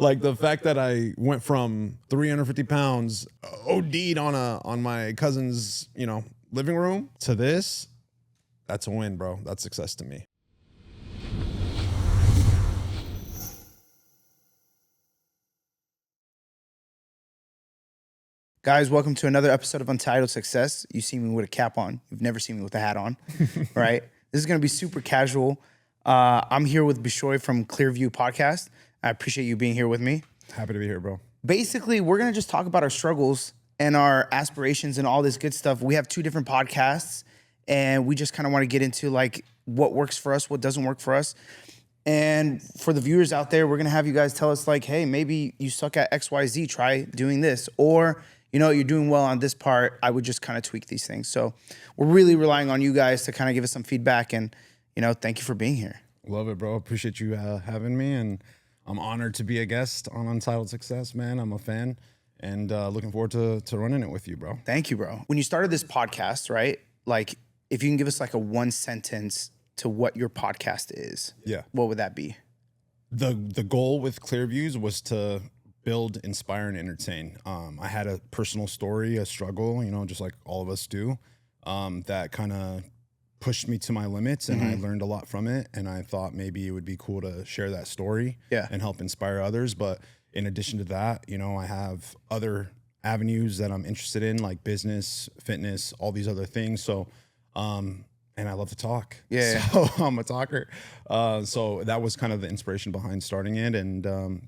Like the fact that I went from 350 pounds, OD'd on my cousin's, living room to this, that's a win, bro. That's success to me. Guys, welcome to another episode of Untitled Success. You see me with a cap on. You've never seen me with a hat on, right? This is going to be super casual. I'm here with Bishoy from Clearview Podcast. I appreciate you being here with me. Happy to be here, bro. Basically, we're going to just talk about our struggles and our aspirations and all this good stuff. We have two different podcasts, and we just kind of want to get into like what works for us, what doesn't work for us. And for the viewers out there, we're going to have you guys tell us like, hey, maybe you suck at XYZ, try doing this. Or, you're doing well on this part, I would just kind of tweak these things. So we're really relying on you guys to kind of give us some feedback. And, thank you for being here. Love it, bro. Appreciate you having me. And I'm honored to be a guest on Untitled Success, man. I'm a fan and looking forward to running it with you, bro. Thank you, bro. When you started this podcast, right? Like, if you can give us like a one sentence to what your podcast is, what would that be? The goal with Clearviews was to build, inspire, and entertain. I had a personal story, a struggle, just like all of us do, that kind of pushed me to my limits, and I learned a lot from it. And I thought maybe it would be cool to share that story and help inspire others. But in addition to that, I have other avenues that I'm interested in, like business, fitness, all these other things. So, and I love to talk. So I'm a talker. So that was kind of the inspiration behind starting it. And,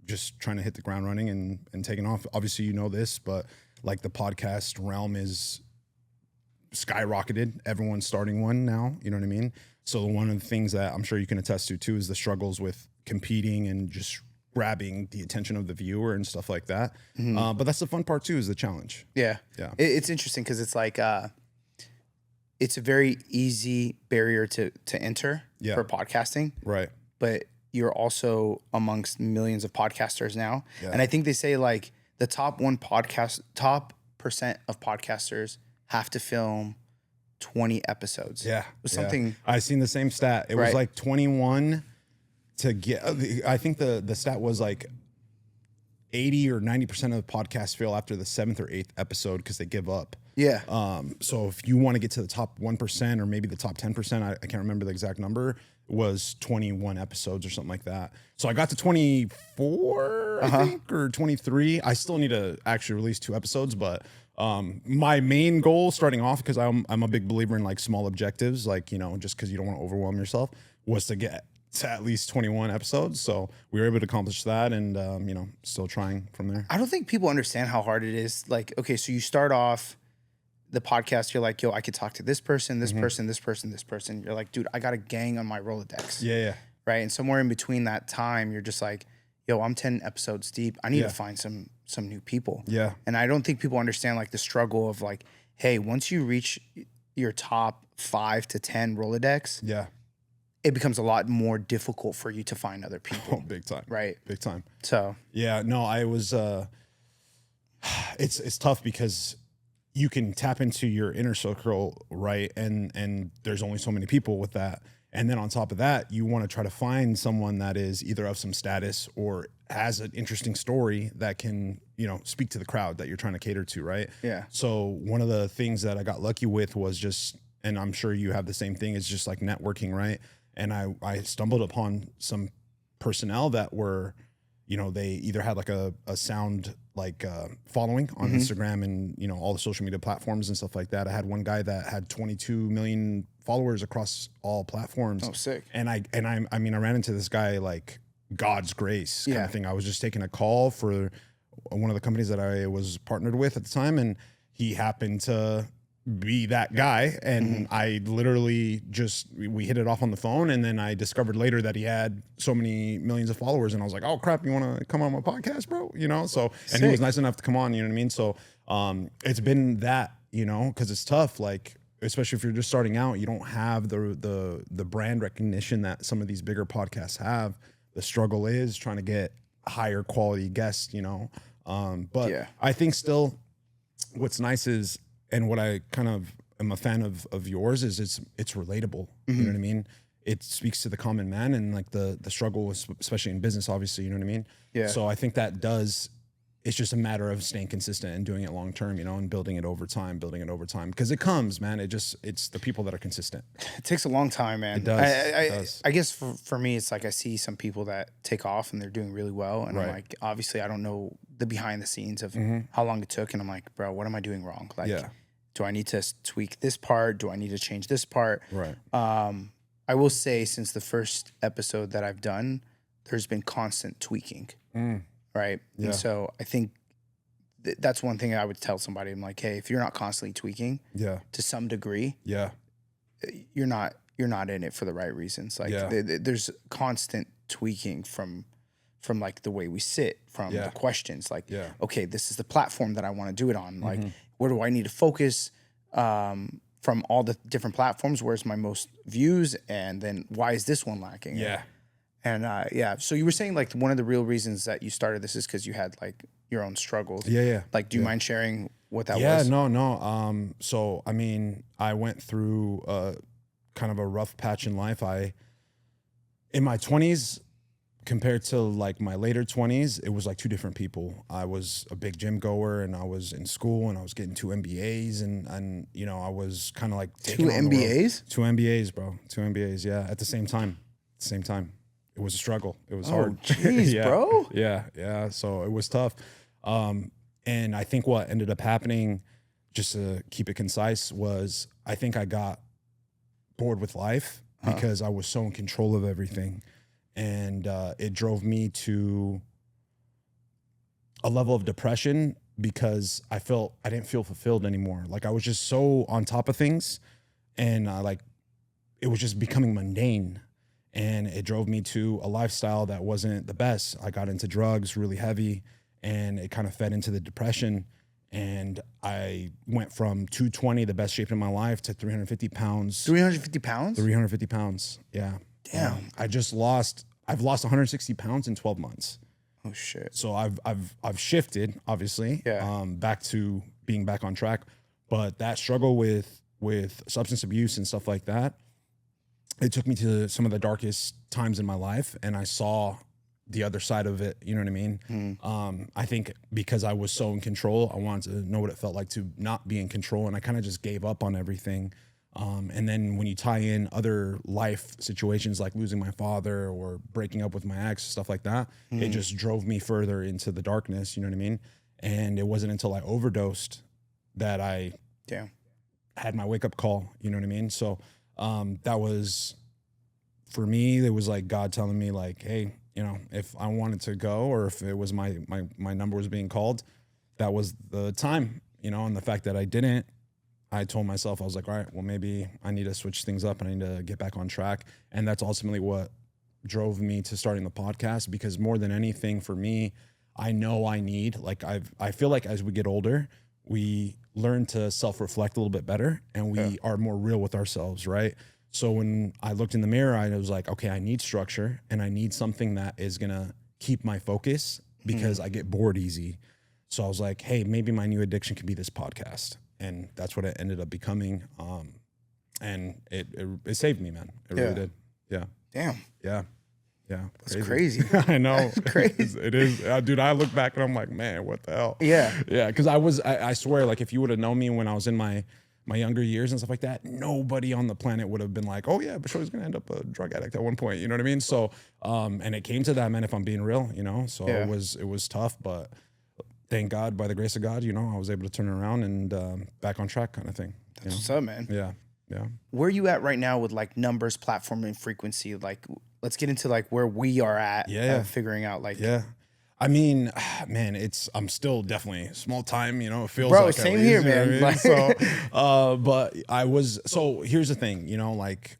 just trying to hit the ground running and taking off. Obviously, this, but like the podcast realm is skyrocketed. Everyone's starting one now. You know what I mean? So one of the things that I'm sure you can attest to too is the struggles with competing and just grabbing the attention of the viewer and stuff like that. But that's the fun part too, is the challenge. Yeah. It's interesting because it's like it's a very easy barrier to enter for podcasting. Right. But you're also amongst millions of podcasters now. Yeah. And I think they say like the top percent of podcasters have to film 20 episodes. Yeah. Something. I seen the same stat. It was like 21 to get, I think the stat was like 80 or 90% of the podcasts fail after the 7th or 8th episode because they give up. Yeah. So if you want to get to the top 1% or maybe the top 10%, I can't remember the exact number, was 21 episodes or something like that. So I got to 24, I think, or 23. I still need to actually release 2 episodes, but my main goal starting off, because I'm a big believer in like small objectives, like, just because you don't want to overwhelm yourself, was to get to at least 21 episodes. So we were able to accomplish that and, still trying from there. I don't think people understand how hard it is. Like, okay, so you start off the podcast, you're like, yo, I could talk to this person, this person, this person, this person. You're like, dude, I got a gang on my Rolodex. Yeah. Right. And somewhere in between that time, you're just like, yo, I'm 10 episodes deep. I need to find some new people. Yeah. And I don't think people understand like the struggle of like, hey, once you reach your top 5 to 10 Rolodex, it becomes a lot more difficult for you to find other people. Oh, big time. Right. Big time. So yeah, no, I was it's tough because you can tap into your inner circle, right? And there's only so many people with that. And then on top of that, you want to try to find someone that is either of some status or has an interesting story that can, speak to the crowd that you're trying to cater to, right? Yeah. So one of the things that I got lucky with was just, and I'm sure you have the same thing, is just like networking, right? And I stumbled upon some personnel that were, they either had like a sound like following on Instagram and, all the social media platforms and stuff like that. I had one guy that had 22 million followers across all platforms. Oh, sick. And I ran into this guy like God's grace kind of thing. I was just taking a call for one of the companies that I was partnered with at the time, and he happened to be that guy, and I literally we hit it off on the phone, and then I discovered later that he had so many millions of followers, and I was like, oh crap, you want to come on my podcast, bro? So and he was nice enough to come on, you know what I mean? So it's been that, because it's tough, like especially if you're just starting out, you don't have the brand recognition that some of these bigger podcasts have. The struggle is trying to get higher quality guests, but I think still what's nice is, and what I kind of am a fan of yours is it's relatable. You know what I mean? it speaks to the common man and like the struggle, especially in business, obviously, you know what I mean? Yeah. So I think it's just a matter of staying consistent and doing it long term, you know, and building it over time, because it comes, man. It's the people that are consistent. It takes a long time, man. It does. I guess for me, it's like I see some people that take off and they're doing really well. And I'm like, obviously, I don't know the behind the scenes of how long it took. And I'm like, bro, what am I doing wrong? Like, do I need to tweak this part? Do I need to change this part? Right. I will say since the first episode that I've done, there's been constant tweaking. Right. Yeah. And so I think that's one thing I would tell somebody. I'm like, hey, if you're not constantly tweaking to some degree, you're not in it for the right reasons. Like there's constant tweaking from like the way we sit, from the questions, like, okay, this is the platform that I want to do it on. Like, where do I need to focus from all the different platforms? Where's my most views? And then why is this one lacking? Yeah. And so you were saying like one of the real reasons that you started this is because you had like your own struggles. Yeah. Like, do you mind sharing what that was? Yeah, no. So, I mean, I went through kind of a rough patch in life. In my 20s, compared to like my later 20s, it was like two different people. I was a big gym goer and I was in school and I was getting 2 MBAs and you know, I was kind of like taking 2 MBAs? 2 MBAs, bro. 2 MBAs, yeah, at the same time. It was a struggle. It was hard. Jeez, bro. Yeah. So it was tough. And I think what ended up happening, just to keep it concise, was I think I got bored with life because I was so in control of everything. And it drove me to a level of depression because I didn't feel fulfilled anymore. Like I was just so on top of things and it was just becoming mundane. And it drove me to a lifestyle that wasn't the best. I got into drugs really heavy and it kind of fed into the depression. And I went from 220, the best shape in my life, to 350 pounds. 350 pounds? 350 pounds, yeah. Damn. I've lost 160 pounds in 12 months. Oh shit. So I've shifted, obviously, back to being back on track. But that struggle with substance abuse and stuff like that, it took me to some of the darkest times in my life, and I saw the other side of it. You know what I mean? I think because I was so in control, I wanted to know what it felt like to not be in control, and I kind of just gave up on everything. And then when you tie in other life situations like losing my father or breaking up with my ex, stuff like that, it just drove me further into the darkness. You know what I mean? And it wasn't until I overdosed that I had my wake up call. You know what I mean? So that was, for me, it was like God telling me like, hey, you know, if I wanted to go or if it was my number was being called, that was the time, you know. And the fact that I didn't, I told myself, I was like, all right, well, maybe I need to switch things up and I need to get back on track. And that's ultimately what drove me to starting the podcast, because more than anything for me, I know I need, like, I feel like as we get older, we learn to self-reflect a little bit better and we are more real with ourselves, right? So when I looked in the mirror, I was like, okay, I need structure and I need something that is going to keep my focus because I get bored easy. So I was like, hey, maybe my new addiction could be this podcast. And that's what it ended up becoming. And it saved me, man. It really did. Yeah. Damn. Yeah. That's crazy. I know. That's crazy. It is. Dude, I look back and I'm like, man, what the hell? Yeah. Yeah. Because I swear, like, if you would have known me when I was in my younger years and stuff like that, nobody on the planet would have been like, oh yeah, Bishoy's gonna end up a drug addict at one point. You know what I mean? So, and it came to that, man, if I'm being real, you know? So it was tough, but thank God, by the grace of God, you know, I was able to turn it around and back on track kind of thing. That's what's up, man. Yeah. Where are you at right now with like numbers, platform, and frequency? Like, let's get into like where we are at figuring out like. Yeah. I mean, man, I'm still definitely small time, you know, it feels bro, like same here, man. You know what I mean? So, here's the thing, you know, like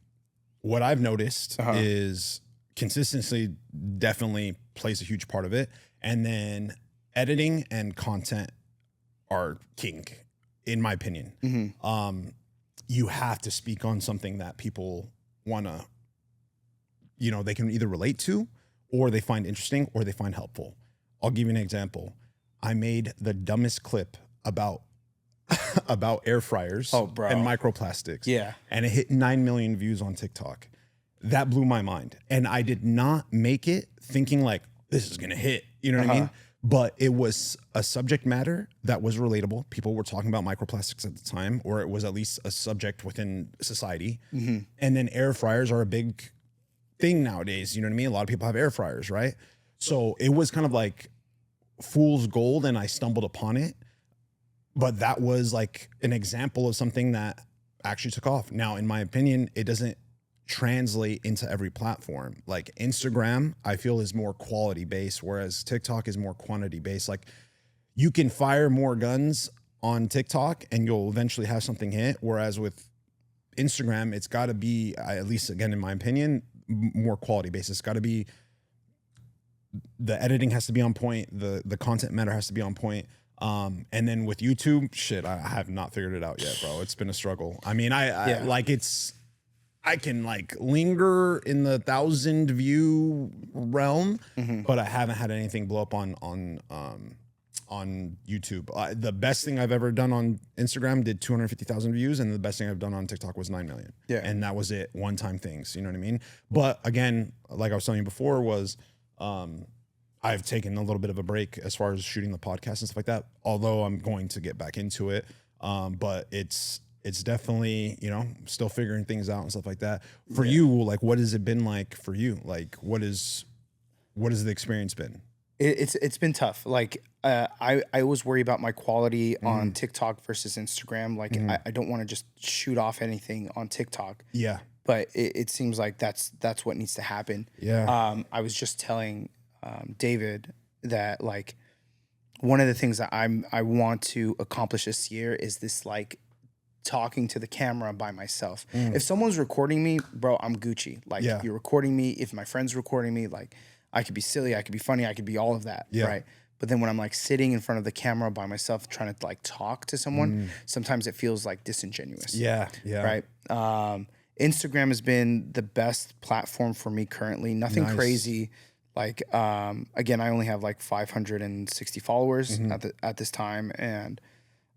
what I've noticed is consistency definitely plays a huge part of it. And then editing and content are king, in my opinion. You have to speak on something that people want to, you know, they can either relate to or they find interesting or they find helpful. I'll give you an example. I made the dumbest clip about air fryers and microplastics. Yeah. And it hit 9 million views on TikTok. that blew my mind. And I did not make it thinking like, this is going to hit, you know what I mean? But it was a subject matter that was relatable. People were talking about microplastics at the time, or it was at least a subject within society. And then air fryers are a big thing nowadays. You know what I mean? A lot of people have air fryers, right? So it was kind of like fool's gold, and I stumbled upon it. But that was like an example of something that actually took off. Now, in my opinion, it doesn't translate into every platform. Like Instagram, I feel is more quality based, whereas TikTok is more quantity based. Like you can fire more guns on TikTok and you'll eventually have something hit. Whereas with Instagram, it's got to be, at least again, in my opinion, more quality based. It's got to be, the editing has to be on point. The content matter has to be on point. And then with YouTube, shit, I have not figured it out yet, bro. It's been a struggle. I mean, I like I can like linger in the 1,000 view realm, but I haven't had anything blow up on YouTube. The best thing I've ever done on Instagram did 250,000 views, and the best thing I've done on TikTok was 9 million. Yeah, and that was it. One-time things. You know what I mean? But again, like I was telling you before, was I've taken a little bit of a break as far as shooting the podcast and stuff like that. Although I'm going to get back into it, but it's definitely, you know, still figuring things out and stuff like that. For you, like, what has it been like for you? Like, what has the experience been? It's been tough. Like, I always worry about my quality on TikTok versus Instagram. Like, I don't want to just shoot off anything on TikTok. Yeah. But it seems like that's what needs to happen. Yeah. I was just telling David that, like, one of the things that I want to accomplish this year is this, like, talking to the camera by myself. If someone's recording me, bro, I'm Gucci. Like, you're recording me. If my friend's recording me, like, I could be silly, I could be funny, I could be all of that, right? But then when I'm like sitting in front of the camera by myself trying to like talk to someone, sometimes it feels like disingenuous. Yeah. Right? Instagram has been the best platform for me currently. Nothing crazy. Like, again, I only have like 560 followers at this time. And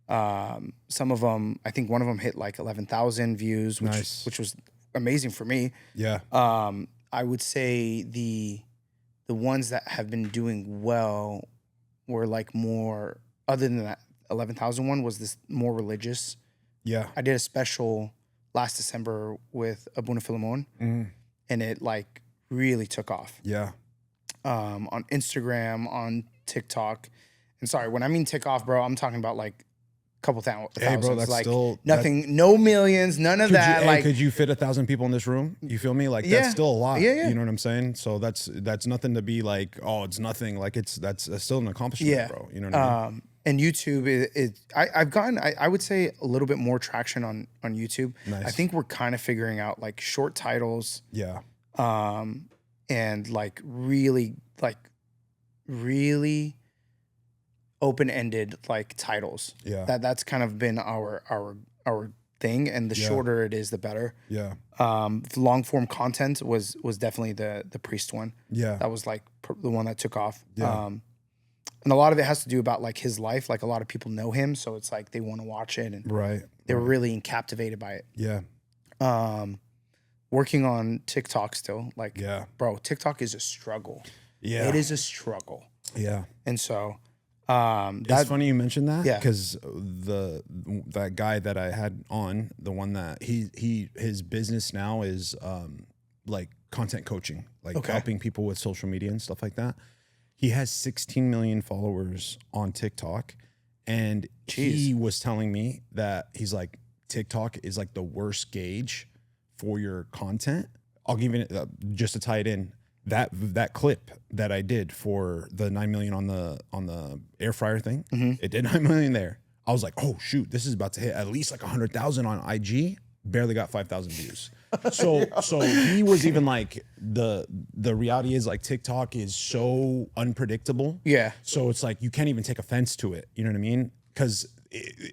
some of them, I think one of them hit like 11,000 views, which was amazing for me. Yeah. I would say the ones that have been doing well were like more, other than that 11,000 one, was this more religious. Yeah. I did a special last December with Abuna Philemon, and it like really took off. Yeah. On Instagram, on TikTok. And sorry, when I mean tick off, bro, I'm talking about like couple thousands. Hey, bro, that's like still nothing, no millions, none of that. Could you fit 1,000 people in this room? You feel me? Like, that's still a lot. Yeah. You know what I'm saying? So that's nothing to be like, oh, it's nothing. Like, that's still an accomplishment, bro. You know what I mean? And YouTube I've gotten, I would say, a little bit more traction on YouTube. Nice. I think we're kind of figuring out like short titles. Yeah. And like really open-ended like titles. Yeah. That's kind of been our thing, and the shorter it is, the better. Yeah. Long form content was definitely the priest one. Yeah. That was like the one that took off. Yeah. And a lot of it has to do about like his life. Like, a lot of people know him, so it's like they want to watch it, and they were really captivated by it. Yeah. Working on TikTok still, like, bro, TikTok is a struggle. Yeah. It is a struggle. Yeah. And so it's funny you mentioned that, because that guy that I had on, the one that his business now is like content coaching, like helping people with social media and stuff like that. He has 16 million followers on TikTok, and he was telling me that he's like, TikTok is like the worst gauge for your content. I'll give you just to tie it in. That clip that I did for the 9 million on the air fryer thing, it did 9 million there. I was like, oh shoot, this is about to hit at least like 100,000 on IG. Barely got 5,000 views. So he was even like, the reality is like TikTok is so unpredictable. Yeah. So it's like you can't even take offense to it. You know what I mean?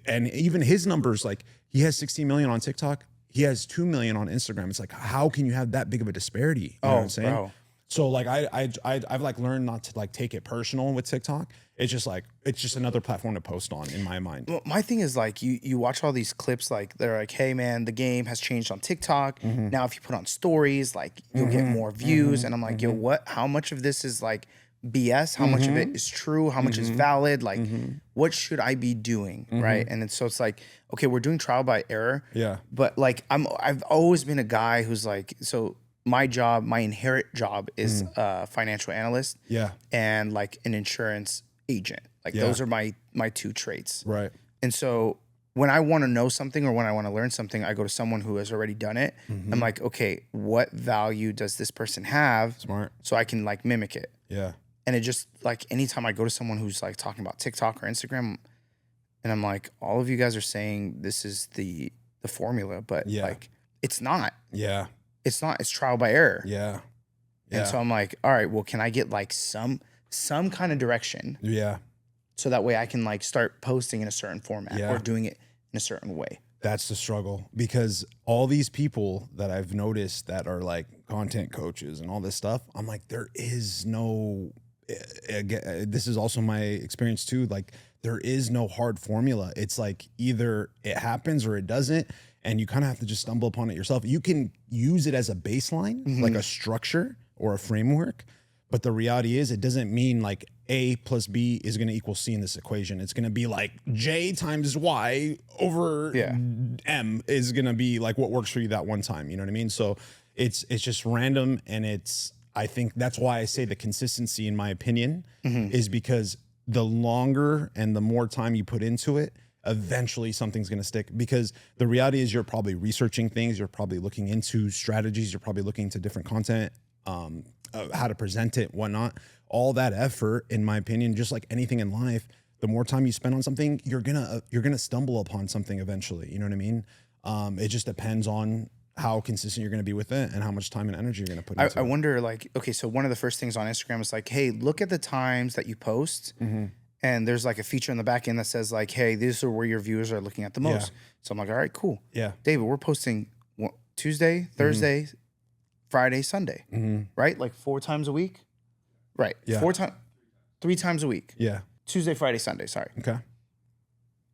And even his numbers, like, he has 16 million on TikTok. He has 2 million on Instagram. It's like, how can you have that big of a disparity? You know what I'm saying? Bro. So like I've like learned not to like take it personal with TikTok. It's just another platform to post on in my mind. Well, my thing is like you watch all these clips, like they're like, hey man, the game has changed on TikTok. Now if you put on stories, like you'll get more views. And I'm like, yo, what? How much of this is like BS? How much of it is true? How much is valid? Like, what should I be doing? Right. And so it's like, okay, we're doing trial by error. Yeah. But like I've always been a guy who's like, so my job, my inherent job is a financial analyst. Yeah. And like an insurance agent. Like those are my two traits. Right. And so when I want to know something or when I want to learn something, I go to someone who has already done it. I'm like, okay, what value does this person have? Smart. So I can like mimic it. Yeah. And it just like anytime I go to someone who's like talking about TikTok or Instagram, and I'm like, all of you guys are saying this is the formula, but like it's not. Yeah. It's not. It's trial by error. Yeah. And so I'm like, all right, well, can I get like some kind of direction? Yeah. So that way I can like start posting in a certain format or doing it in a certain way. That's the struggle, because all these people that I've noticed that are like content coaches and all this stuff, I'm like, there is no, this is also my experience too. Like there is no hard formula. It's like either it happens or it doesn't. And you kind of have to just stumble upon it yourself. You can use it as a baseline, like a structure or a framework. But the reality is it doesn't mean like A plus B is going to equal C in this equation. It's going to be like J times Y over M is going to be like what works for you that one time. You know what I mean? So it's just random. And I think that's why I say the consistency, in my opinion, is because the longer and the more time you put into it, eventually something's going to stick. Because the reality is you're probably researching things. You're probably looking into strategies. You're probably looking into different content, how to present it, whatnot. All that effort, in my opinion, just like anything in life, the more time you spend on something, you're gonna stumble upon something eventually. You know what I mean? It just depends on how consistent you're gonna be with it and how much time and energy you're gonna put into it. I wonder, like, okay, so one of the first things on Instagram is like, hey, look at the times that you post. And there's like a feature in the back end that says like, hey, these are where your viewers are looking at the most. So I'm like, all right, cool. Yeah. David, we're posting Tuesday, Thursday, Friday, Sunday, right? Like 4 times a week, right? Yeah. 3 times a week. Yeah. Tuesday, Friday, Sunday. Sorry. Okay.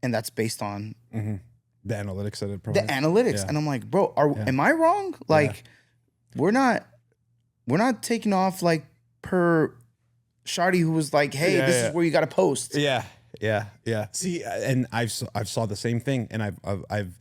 And that's based on the analytics that it provides. The analytics, and I'm like, bro, am I wrong? Like, we're not taking off like per Shardy who was like, hey, this is where you got to post. Yeah. See, and I've saw the same thing, and I've.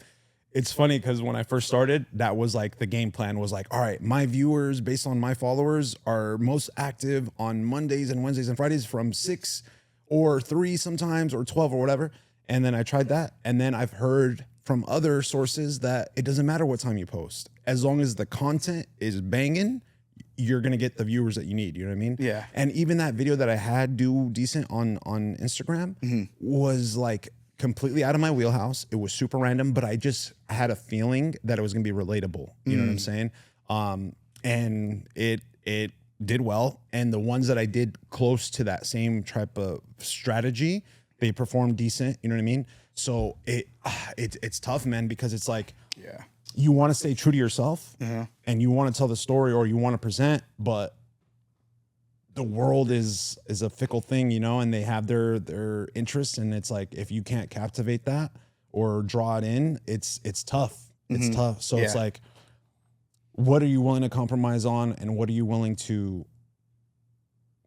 It's funny because when I first started, that was like the game plan was like, all right, my viewers based on my followers are most active on Mondays and Wednesdays and Fridays from 6 or 3 sometimes or 12 or whatever. And then I tried that. And then I've heard from other sources that it doesn't matter what time you post. As long as the content is banging, you're going to get the viewers that you need. You know what I mean? Yeah. And even that video that I had do decent on Instagram was like completely out of my wheelhouse. It was super random, but I just had a feeling that it was going to be relatable. You know what I'm saying? And it did well. And the ones that I did close to that same type of strategy, they performed decent. You know what I mean? So it's tough, man, because it's like, you want to stay true to yourself and you want to tell the story or you want to present, but the world is a fickle thing, you know, and they have their interests. And it's like, if you can't captivate that or draw it in, it's tough. It's tough. So it's like, what are you willing to compromise on? And what are you willing to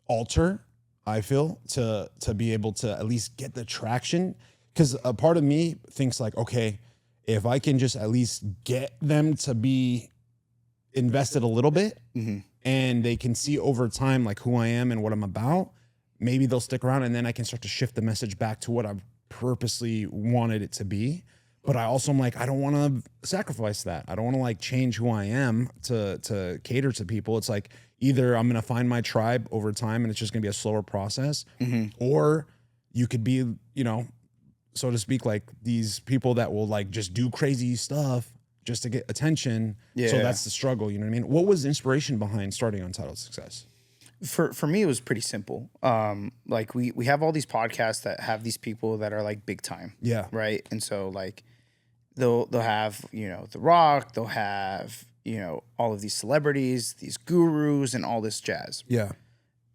alter? I feel to be able to at least get the traction. Cause a part of me thinks like, okay, if I can just at least get them to be invested a little bit and they can see over time like who I am and what I'm about, maybe they'll stick around, and then I can start to shift the message back to what I've purposely wanted it to be. But I also am like, I don't want to sacrifice that. I don't want to like change who I am to cater to people. It's like either I'm going to find my tribe over time and it's just going to be a slower process, or you could be, you know, so to speak, like these people that will like just do crazy stuff just to get attention. So that's the struggle. You know what I mean? What was the inspiration behind starting Untitled Success? For me, it was pretty simple. Like we have all these podcasts that have these people that are like big time. Yeah. Right. And so like they'll have, you know, The Rock, they'll have, all of these celebrities, these gurus, and all this jazz. Yeah.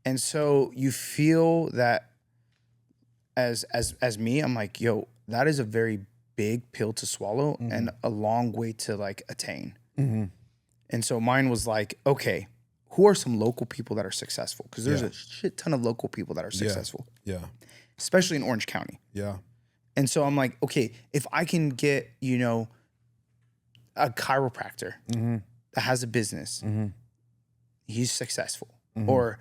And so you feel that as me, I'm like, yo, that is a very big pill to swallow and a long way to like attain. And so mine was like, okay, who are some local people that are successful? Because there's a shit ton of local people that are successful. Yeah. Especially in Orange County. Yeah. And so I'm like, okay, if I can get, a chiropractor that has a business, he's successful. Or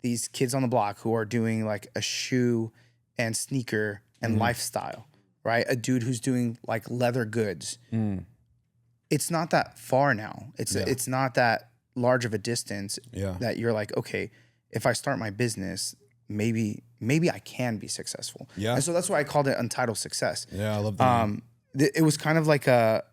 these kids on the block who are doing like a shoe and sneaker and lifestyle, right? A dude who's doing like leather goods. It's not that far now. It's not that large of a distance that you're like, okay, if I start my business, maybe I can be successful. Yeah. And so that's why I called it Untitled Success. Yeah, I love that. It was kind of like a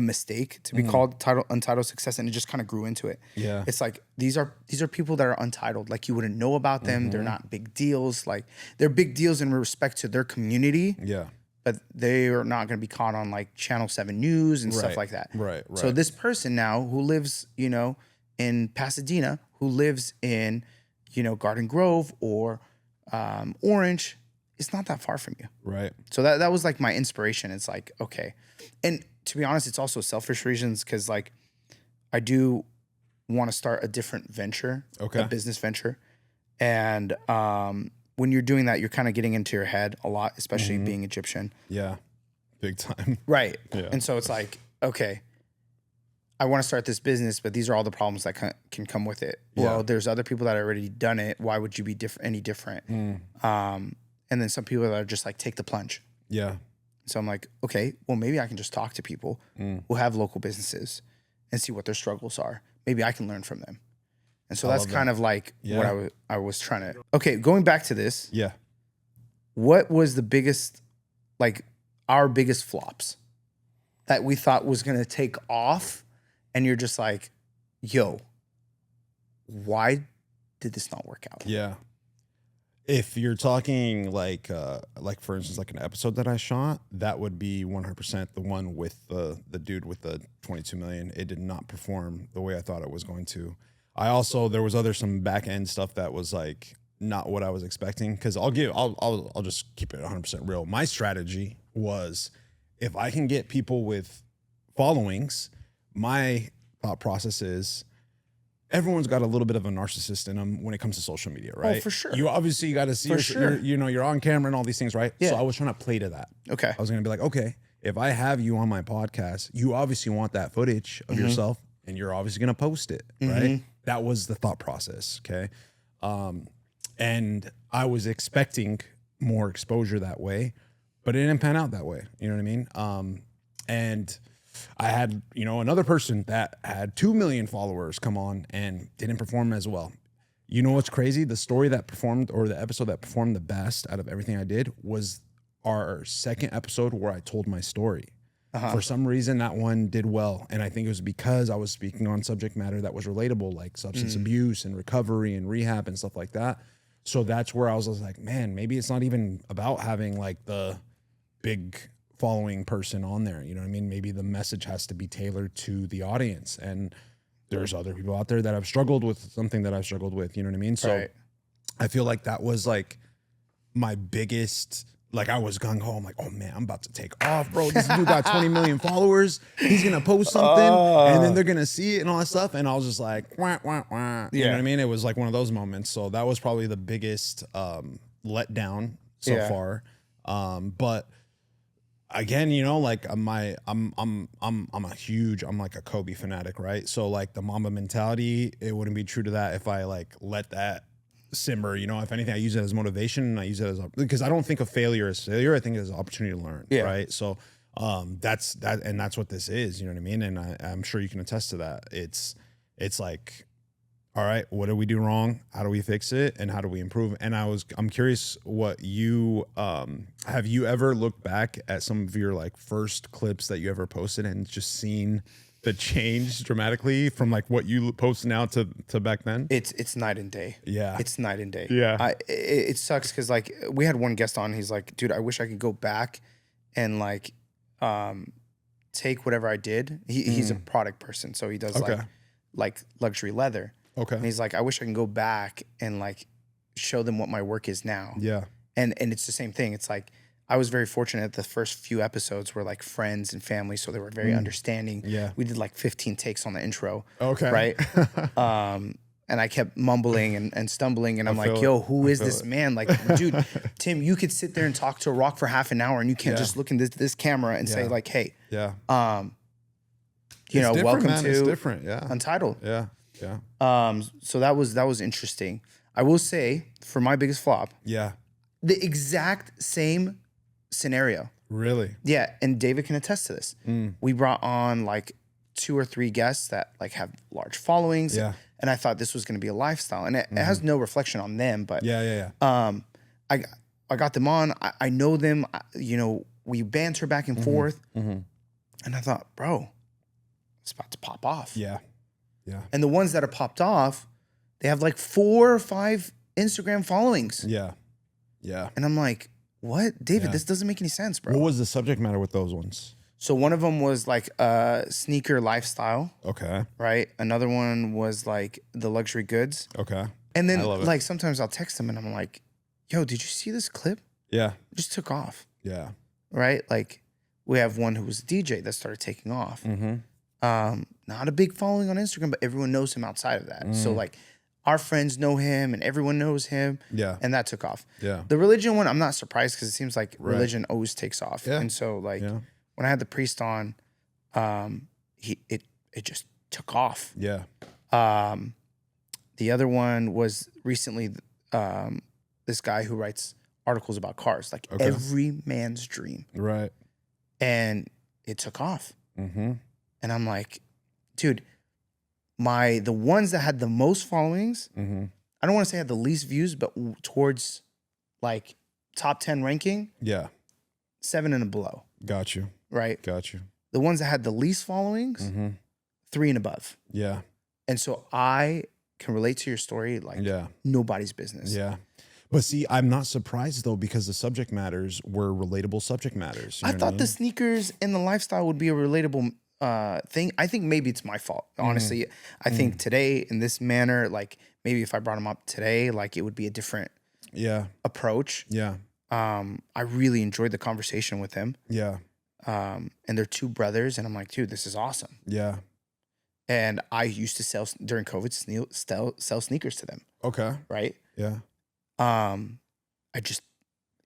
mistake to be called Untitled Success, and it just kind of grew into it. Yeah. It's like these are people that are untitled. Like you wouldn't know about them. They're not big deals. Like they're big deals in respect to their community. Yeah. But they are not going to be caught on like Channel 7 News and stuff like that. Right. So this person now who lives, in Pasadena, who lives in, Garden Grove or Orange, it's not that far from you. Right. So that was like my inspiration. It's like, okay. And to be honest, it's also selfish reasons because like I do want to start a different venture, a business venture. And when you're doing that, you're kind of getting into your head a lot, especially being Egyptian. Yeah, big time. Right. Yeah. And so it's like, okay, I want to start this business, but these are all the problems that can come with it. Yeah. Well, there's other people that have already done it. Why would you be any different? And then some people that are just like, take the plunge. Yeah. So I'm like, okay, well, maybe I can just talk to people who have local businesses and see what their struggles are. Maybe I can learn from them. And so that's kind of like what I was trying to. Okay, going back to this. Yeah. What was the biggest, like our biggest flops that we thought was going to take off? And you're just like, yo, why did this not work out? Yeah. If you're talking like for instance, like an episode that I shot, that would be 100% the one with the dude with the 22 million. It did not perform the way I thought it was going to. There was some back end stuff that was like not what I was expecting. Cause I'll just keep it 100% real. My strategy was if I can get people with followings, my thought process is everyone's got a little bit of a narcissist in them when it comes to social media, right? Oh, for sure. You obviously got to see, you're on camera and all these things, right? Yeah. So I was trying to play to that. Okay. I was going to be like, okay, if I have you on my podcast, you obviously want that footage of yourself and you're obviously going to post it, right? That was the thought process, okay? And I was expecting more exposure that way, but it didn't pan out that way. You know what I mean? And I had, another person that had 2 million followers come on and didn't perform as well. You know what's crazy? The story that performed, or the episode that performed the best out of everything I did, was our second episode where I told my story. For some reason, that one did well. And I think it was because I was speaking on subject matter that was relatable, like substance abuse and recovery and rehab and stuff like that. So that's where I was like, man, maybe it's not even about having like the big following person on there. You know what I mean? Maybe the message has to be tailored to the audience. And there's other people out there that have struggled with something that I've struggled with. You know what I mean? So I feel like that was like my biggest, like I was gung ho. I'm like, oh man, I'm about to take off, bro. This dude got 20 million followers. He's going to post something and then they're going to see it and all that stuff. And I was just like, wah, wah, wah. You know what I mean? It was like one of those moments. So that was probably the biggest letdown so far. But again, like I'm like a Kobe fanatic, right? So like the Mamba mentality, it wouldn't be true to that if I like let that simmer. If anything, I use it as motivation, and I use it as because I don't think of failure as failure. I think it as an opportunity to learn, right? So that's what this is. You know what I mean? And I'm sure you can attest to that. It's like, all right, what did we do wrong? How do we fix it? And how do we improve? And I'm curious what you, have you ever looked back at some of your like first clips that you ever posted and just seen the change dramatically from like what you post now to back then? It's night and day. Yeah. It's night and day. Yeah. It sucks because like we had one guest on, he's like, dude, I wish I could go back and like, take whatever I did. He's a product person, so he does like luxury leather. Okay. And he's like, I wish I can go back and like show them what my work is now. Yeah. And it's the same thing. It's like I was very fortunate. The first few episodes were like friends and family, so they were very understanding. Yeah. We did like 15 takes on the intro. Okay. Right. And I kept mumbling and stumbling, and I'm like, yo, who is this man? Like, dude, Tim, you could sit there and talk to a rock for half an hour, and you can't just look in this camera and say like, hey, yeah, you know, welcome to it's different. Yeah. Untitled. Yeah. Yeah. So that was interesting. I will say, for my biggest flop, Yeah. the exact same scenario. Really? Yeah, and David can attest to this. We brought on like 2 or 3 guests that like have large followings. Yeah. And I thought this was going to be a lifestyle, and it has no reflection on them. But Yeah. I got them on. I know them. You know, we banter back and forth, and I thought, bro, it's about to pop off. Yeah. Yeah. And the ones that are popped off, they have like 4 or 5 Instagram followings. Yeah. Yeah. And I'm like, what, David? Yeah. This doesn't make any sense, bro. What was the subject matter with those ones? So one of them was like a sneaker lifestyle, Okay. right? Another one was like the luxury goods. Okay. And then I love it. like sometimes I'll text them and I'm like, yo, did you see this clip? Yeah. It just took off, Yeah. right? Like we have one who was a DJ that started taking off. Not a big following on Instagram, but everyone knows him outside of that. So like our friends know him and everyone knows him. Yeah. And that took off. Yeah. The religion one, I'm not surprised because it seems like religion always takes off. Yeah. And so like when I had the priest on, it just took off. Yeah. The other one was recently this guy who writes articles about cars, like every man's dream. Right. And it took off. And I'm like, dude, the ones that had the most followings, I don't want to say had the least views, but towards like top 10 ranking, Yeah. 7 and below, Got you. right? Got you. The ones that had the least followings, 3 and above. Yeah. And so I can relate to your story like nobody's business. Yeah. But see, I'm not surprised though, because the subject matters were relatable subject matters. You I know what thought mean? the sneakers and the lifestyle would be a relatable thing. I think maybe it's my fault. Honestly, I think today in this manner, like maybe if I brought them up today, like it would be a different approach. Yeah. I really enjoyed the conversation with him. Yeah. And they're 2 brothers, and I'm like, dude, this is awesome. Yeah. And I used to sell during COVID, sell sneakers to them. Okay. Right. Yeah. I just,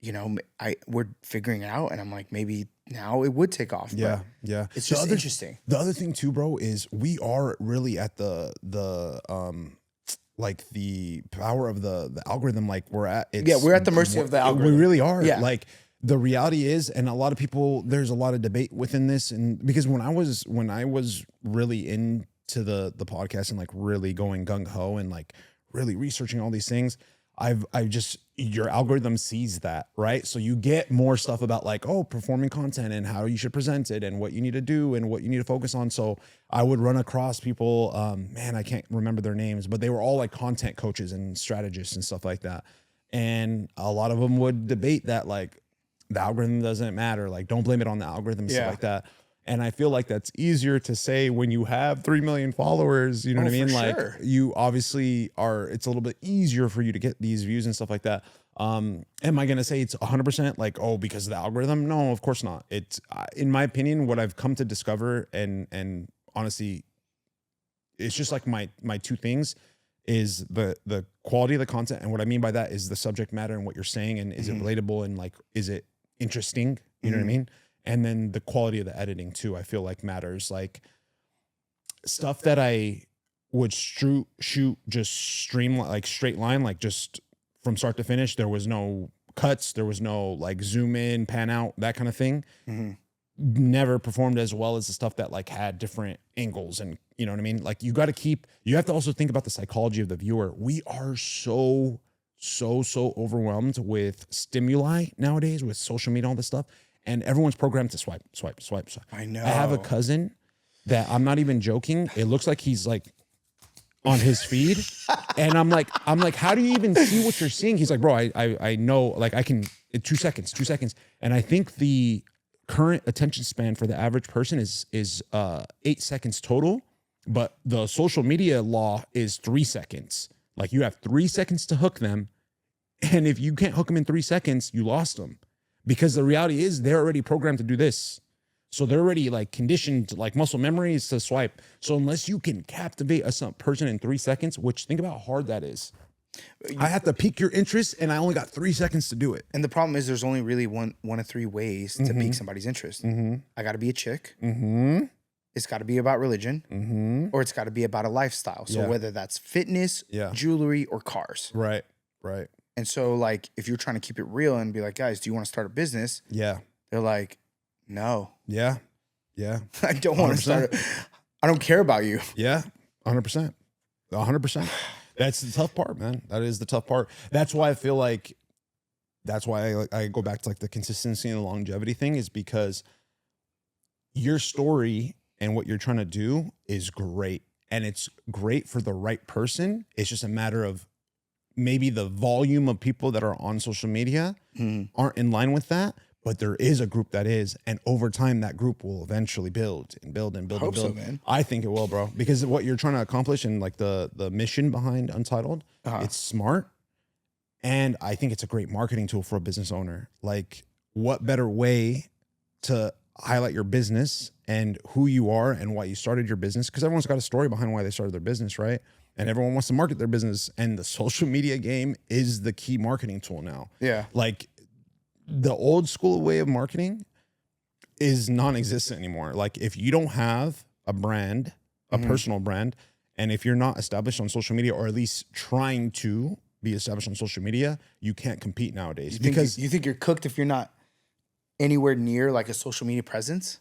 you know, we're figuring it out, and I'm like, maybe now it would take off. Yeah. But Yeah. it's just interesting. The other thing too, bro, is we are really at the like the power of the algorithm. Like we're at we're at the mercy of the algorithm. We really are. Yeah. Like the reality is, and a lot of people, there's a lot of debate within this, and because when I was really into the podcast and like really going gung ho and like really researching all these things, I've just, your algorithm sees that, right? So you get more stuff about like, oh, performing content and how you should present it and what you need to do and what you need to focus on. So I would run across people, man, I can't remember their names, but they were all like content coaches and strategists and stuff like that. And a lot of them would debate that like the algorithm doesn't matter. Like, don't blame it on the algorithm, stuff like that. And I feel like that's easier to say when you have 3 million followers, you know what I mean? Like you obviously are, it's a little bit easier for you to get these views and stuff like that. Am I going to say it's 100% like, oh, because of the algorithm? No, of course not. It's, in my opinion, what I've come to discover and honestly, it's just like my 2 things is the quality of the content. And what I mean by that is the subject matter and what you're saying. And is it relatable? And like, is it interesting? You know what I mean? And then the quality of the editing too, I feel like matters. Like stuff that I would shoot just streamline, like straight line, like just from start to finish. There was no cuts. There was no like zoom in, pan out, that kind of thing. Never performed as well as the stuff that like had different angles. And you know what I mean? Like you have to also think about the psychology of the viewer. We are so overwhelmed with stimuli nowadays with social media, all this stuff. And everyone's programmed to swipe. I know. I have a cousin that I'm not even joking. It looks like he's like on his feed. And I'm like, how do you even see what you're seeing? He's like, bro, I know, like I can, 2 seconds. And I think the current attention span for the average person is 8 seconds total, but the social media law is 3 seconds. Like you have 3 seconds to hook them. And if you can't hook them in 3 seconds, you lost them, because the reality is they're already programmed to do this. So they're already like conditioned, like muscle memory is to swipe. So unless you can captivate a person in 3 seconds, which think about how hard that is. I have to pique your interest and I only got 3 seconds to do it. And the problem is there's only really one of three ways to pique somebody's interest. I got to be a chick. It's got to be about religion, or it's got to be about a lifestyle. So whether that's fitness, jewelry, or cars. Right. And so like, if you're trying to keep it real and be like, guys, do you want to start a business? Yeah. They're like, no. Yeah. I don't want to start. I don't care about you. Yeah. 100%. 100%. That's the tough part, man. That is the tough part. That's why I feel like, that's why I go back to like the consistency and the longevity thing, is because your story and what you're trying to do is great. And it's great for the right person. It's just a matter of maybe the volume of people that are on social media aren't in line with that. But there is a group that is, and over time, that group will eventually build and build and build. Hope and build. so, man. I think it will, bro, because what you're trying to accomplish and like the mission behind Untitled, it's smart, and I think it's a great marketing tool for a business owner. Like, what better way to highlight your business and who you are and why you started your business? Because everyone's got a story behind why they started their business, right? And everyone wants to market their business, and the social media game is the key marketing tool now. Yeah, like. The old school way of marketing is non-existent anymore. Like if you don't have a brand, a personal brand, and if you're not established on social media, or at least trying to be established on social media, you can't compete nowadays. Because you think you're cooked if you're not anywhere near like a social media presence?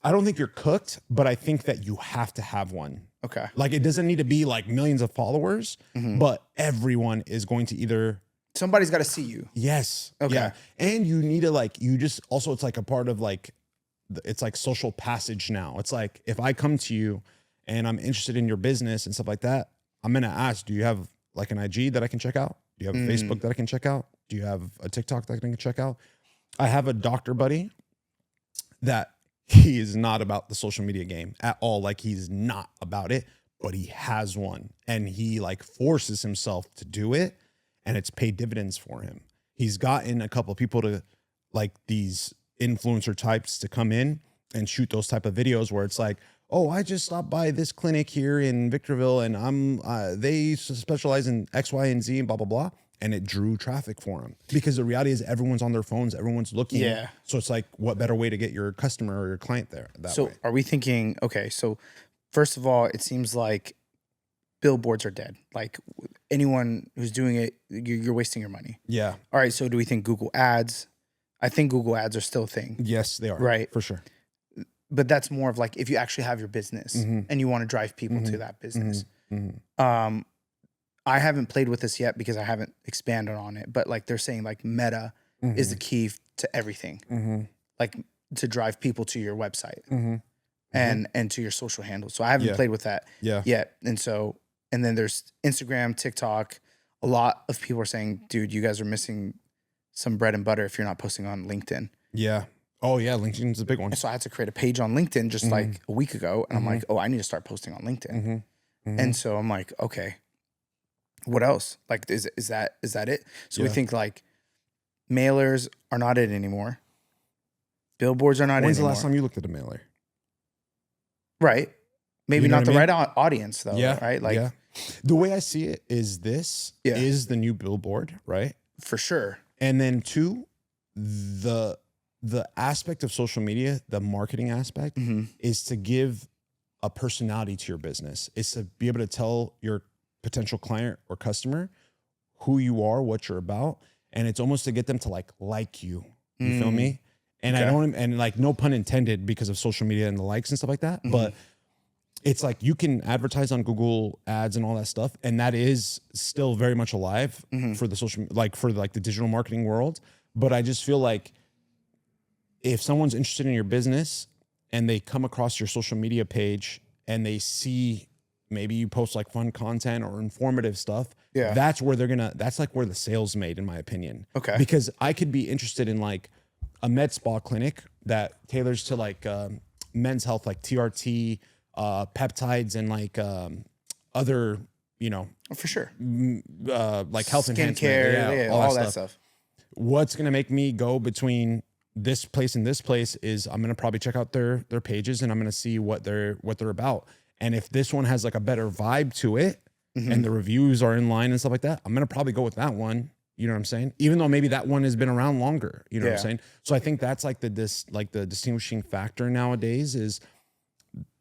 I don't think you're cooked, but I think that you have to have one. Okay. Like it doesn't need to be like millions of followers, but everyone is going to either... Somebody's got to see you. Yes. Okay. Yeah. And you need to like, you just also, it's like a part of like, it's like social passage now. It's like, if I come to you and I'm interested in your business and stuff like that, I'm going to ask, do you have like an IG that I can check out? Do you have a Facebook that I can check out? Do you have a TikTok that I can check out? I have a doctor buddy that he is not about the social media game at all. Like he's not about it, but he has one, and he like forces himself to do it. And it's paid dividends for him. He's gotten a couple of people to like these influencer types to come in and shoot those type of videos where it's like, oh, I just stopped by this clinic here in Victorville and they specialize in X, Y, and Z and blah, blah, blah. And it drew traffic for him, because the reality is everyone's on their phones. Everyone's looking. Yeah. So it's like, what better way to get your customer or your client there that way? Are we thinking, okay, so first of all, it seems like billboards are dead. Like anyone who's doing it, you're wasting your money. Yeah. All right. So do we think Google ads? I think Google ads are still a thing. Yes, they are. Right. For sure. But that's more of like, if you actually have your business and you want to drive people to that business. I haven't played with this yet because I haven't expanded on it, but like they're saying like Meta is the key to everything. Like to drive people to your website and to your social handles. So I haven't played with that yet. And then there's Instagram, TikTok. A lot of people are saying, dude, you guys are missing some bread and butter if you're not posting on LinkedIn. Yeah. Oh, yeah. LinkedIn's a big one. And so I had to create a page on LinkedIn just like a week ago. And I'm like, oh, I need to start posting on LinkedIn. And so I'm like, okay, what else? Like, is that it? So we think like mailers are not it anymore. Billboards are not it anymore. When's the last time you looked at a mailer? Right. Maybe not the right audience though. Yeah. Right. Like the way I see it is this is the new billboard, right? For sure. And then two, the aspect of social media, the marketing aspect is to give a personality to your business. It's to be able to tell your potential client or customer who you are, what you're about. And it's almost to get them to like you. You feel me? And I don't, and like no pun intended because of social media and the likes and stuff like that. But it's like you can advertise on Google ads and all that stuff. And that is still very much alive for the social, like for like the digital marketing world. But I just feel like if someone's interested in your business and they come across your social media page and they see maybe you post like fun content or informative stuff, that's where that's like where the sale's made, in my opinion. Okay. Because I could be interested in like a med spa clinic that tailors to like men's health, like TRT, peptides, and like other, you know, For sure. like health enhancement, Skincare, all that stuff. What's gonna make me go between this place and this place is I'm gonna probably check out their pages, and I'm gonna see what they're about. And if this one has like a better vibe to it, and the reviews are in line and stuff like that, I'm gonna probably go with that one. You know what I'm saying? Even though maybe that one has been around longer. You know what I'm saying? So I think that's like the distinguishing factor nowadays is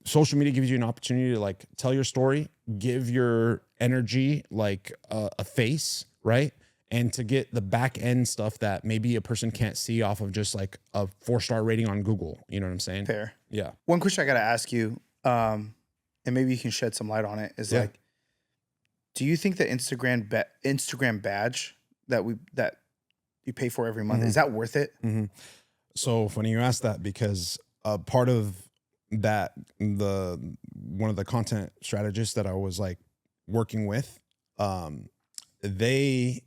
social media gives you an opportunity to like tell your story, give your energy like a face, right? And to get the back end stuff that maybe a person can't see off of just like a 4-star rating on Google. You know what I'm saying? Fair. Yeah. One question I got to ask you, and maybe you can shed some light on it, is like, do you think the Instagram badge that you pay for every month, is that worth it? So funny you asked that, because part of that, one of the content strategists that I was like working with, the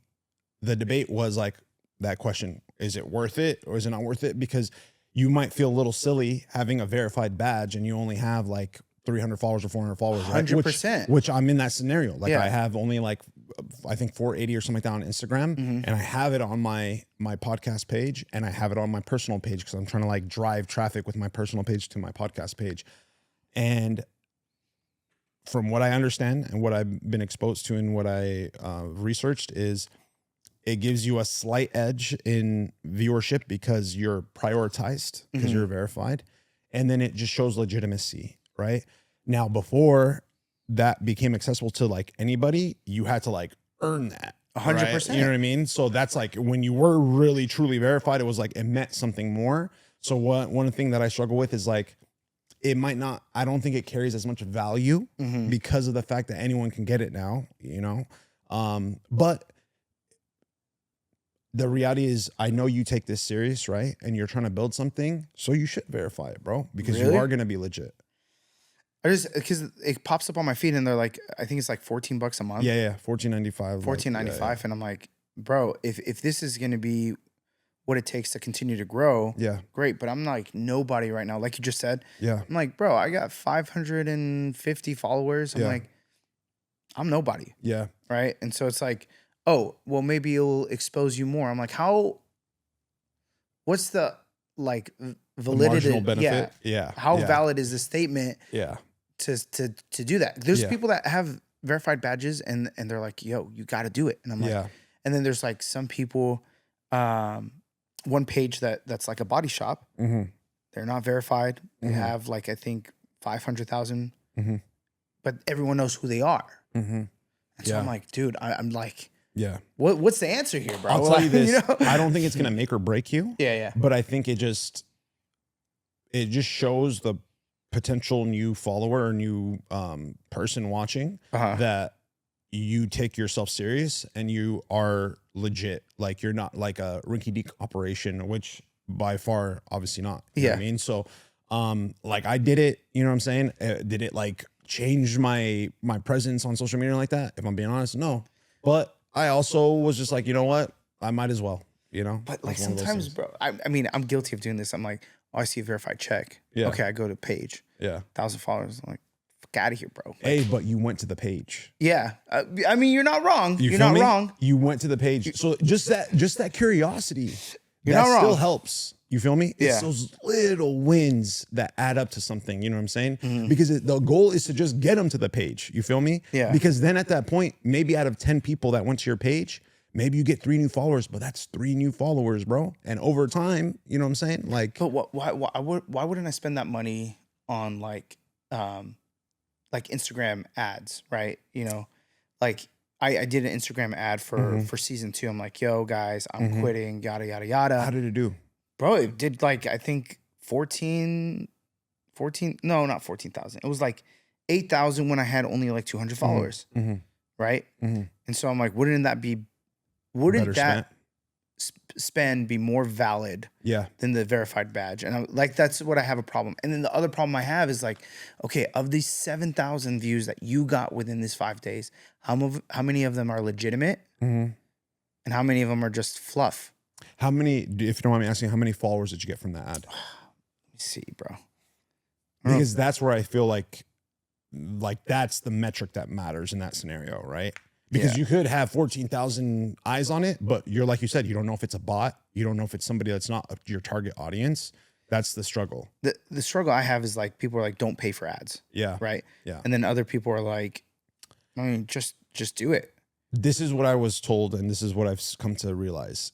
debate was like that question, is it worth it or is it not worth it? Because you might feel a little silly having a verified badge and you only have like 300 followers or 400 followers, right? 100%. Which I'm in that scenario. Like I have only like, I think 480 or something like that on Instagram. And I have it on my podcast page, and I have it on my personal page because I'm trying to like drive traffic with my personal page to my podcast page. And from what I understand and what I've been exposed to and what I researched is it gives you a slight edge in viewership because you're prioritized, because you're verified. And then it just shows legitimacy, right? Now, before that became accessible to like anybody, you had to like earn that. 100%. Right? You know what I mean? So that's like when you were really truly verified, it was like it meant something more. So one thing that I struggle with is like, it might not, I don't think it carries as much value because of the fact that anyone can get it now, you know? But the reality is, I know you take this serious, right? And you're trying to build something, so you should verify it, bro, because you are going to be legit. Because it pops up on my feed and they're like, I think it's like $14 a month. Yeah. $14.95. $14.95. And I'm like, bro, if this is going to be what it takes to continue to grow, great. But I'm like nobody right now. Like you just said, I'm like, bro, I got 550 followers. I'm like, I'm nobody. Yeah. Right. And so it's like, oh, well, maybe it'll expose you more. I'm like, what's the like validity? The marginal benefit. Yeah. How valid is the statement? Yeah. To do that. There's people that have verified badges and they're like, yo, you got to do it. And I'm like, and then there's like some people, one page that's like a body shop. They're not verified. They have like, I think 500,000, but everyone knows who they are. And so I'm like, dude, I'm like, what's the answer here, bro? I'll tell you this. You know? I don't think it's going to make or break you. Yeah. But I think it just shows the potential new follower or new person watching that you take yourself serious and you are legit. Like you're not like a rinky-dink operation, which by far obviously not. You know what I mean? So like I did it, you know what I'm saying? Did it like change my presence on social media like that? If I'm being honest, no. But I also was just like, you know what? I might as well, you know? But like sometimes, bro, I mean, I'm guilty of doing this. I'm like, oh, I see a verified check. Okay, I go to page. 1,000 followers. I'm like, fuck out of here, bro. Like, hey, but you went to the page. Yeah. I mean, you're not wrong. You're not wrong. You went to the page. So just that curiosity, you're not wrong. Still helps. You feel me? It's those little wins that add up to something. You know what I'm saying? Because the goal is to just get them to the page. You feel me? Yeah. Because then at that point, maybe out of 10 people that went to your page, maybe you get 3 new followers, but that's 3 new followers, bro. And over time, you know what I'm saying? Like, but why wouldn't I spend that money on like Instagram ads, right? You know, like I did an Instagram ad for season 2. I'm like, yo, guys, I'm quitting, yada, yada, yada. How did it do? Bro, it did like, I think 14, no, not 14,000. It was like 8,000 when I had only like 200 followers, right? And so I'm like, wouldn't that spend be more valid than the verified badge? And I'm like, that's what I have a problem. And then the other problem I have is like, okay, of these 7,000 views that you got within these 5 days, how many of them are legitimate? And how many of them are just fluff? How many, if you don't mind me asking, how many followers did you get from that ad? see, bro. Because that's where I feel like that's the metric that matters in that scenario, right? Because you could have 14,000 eyes on it, but you're like you said, you don't know if it's a bot. You don't know if it's somebody that's not your target audience. That's the struggle. The struggle I have is like people are like, don't pay for ads. Yeah. Right. Yeah. And then other people are like, I mean, just do it. This is what I was told, and this is what I've come to realize.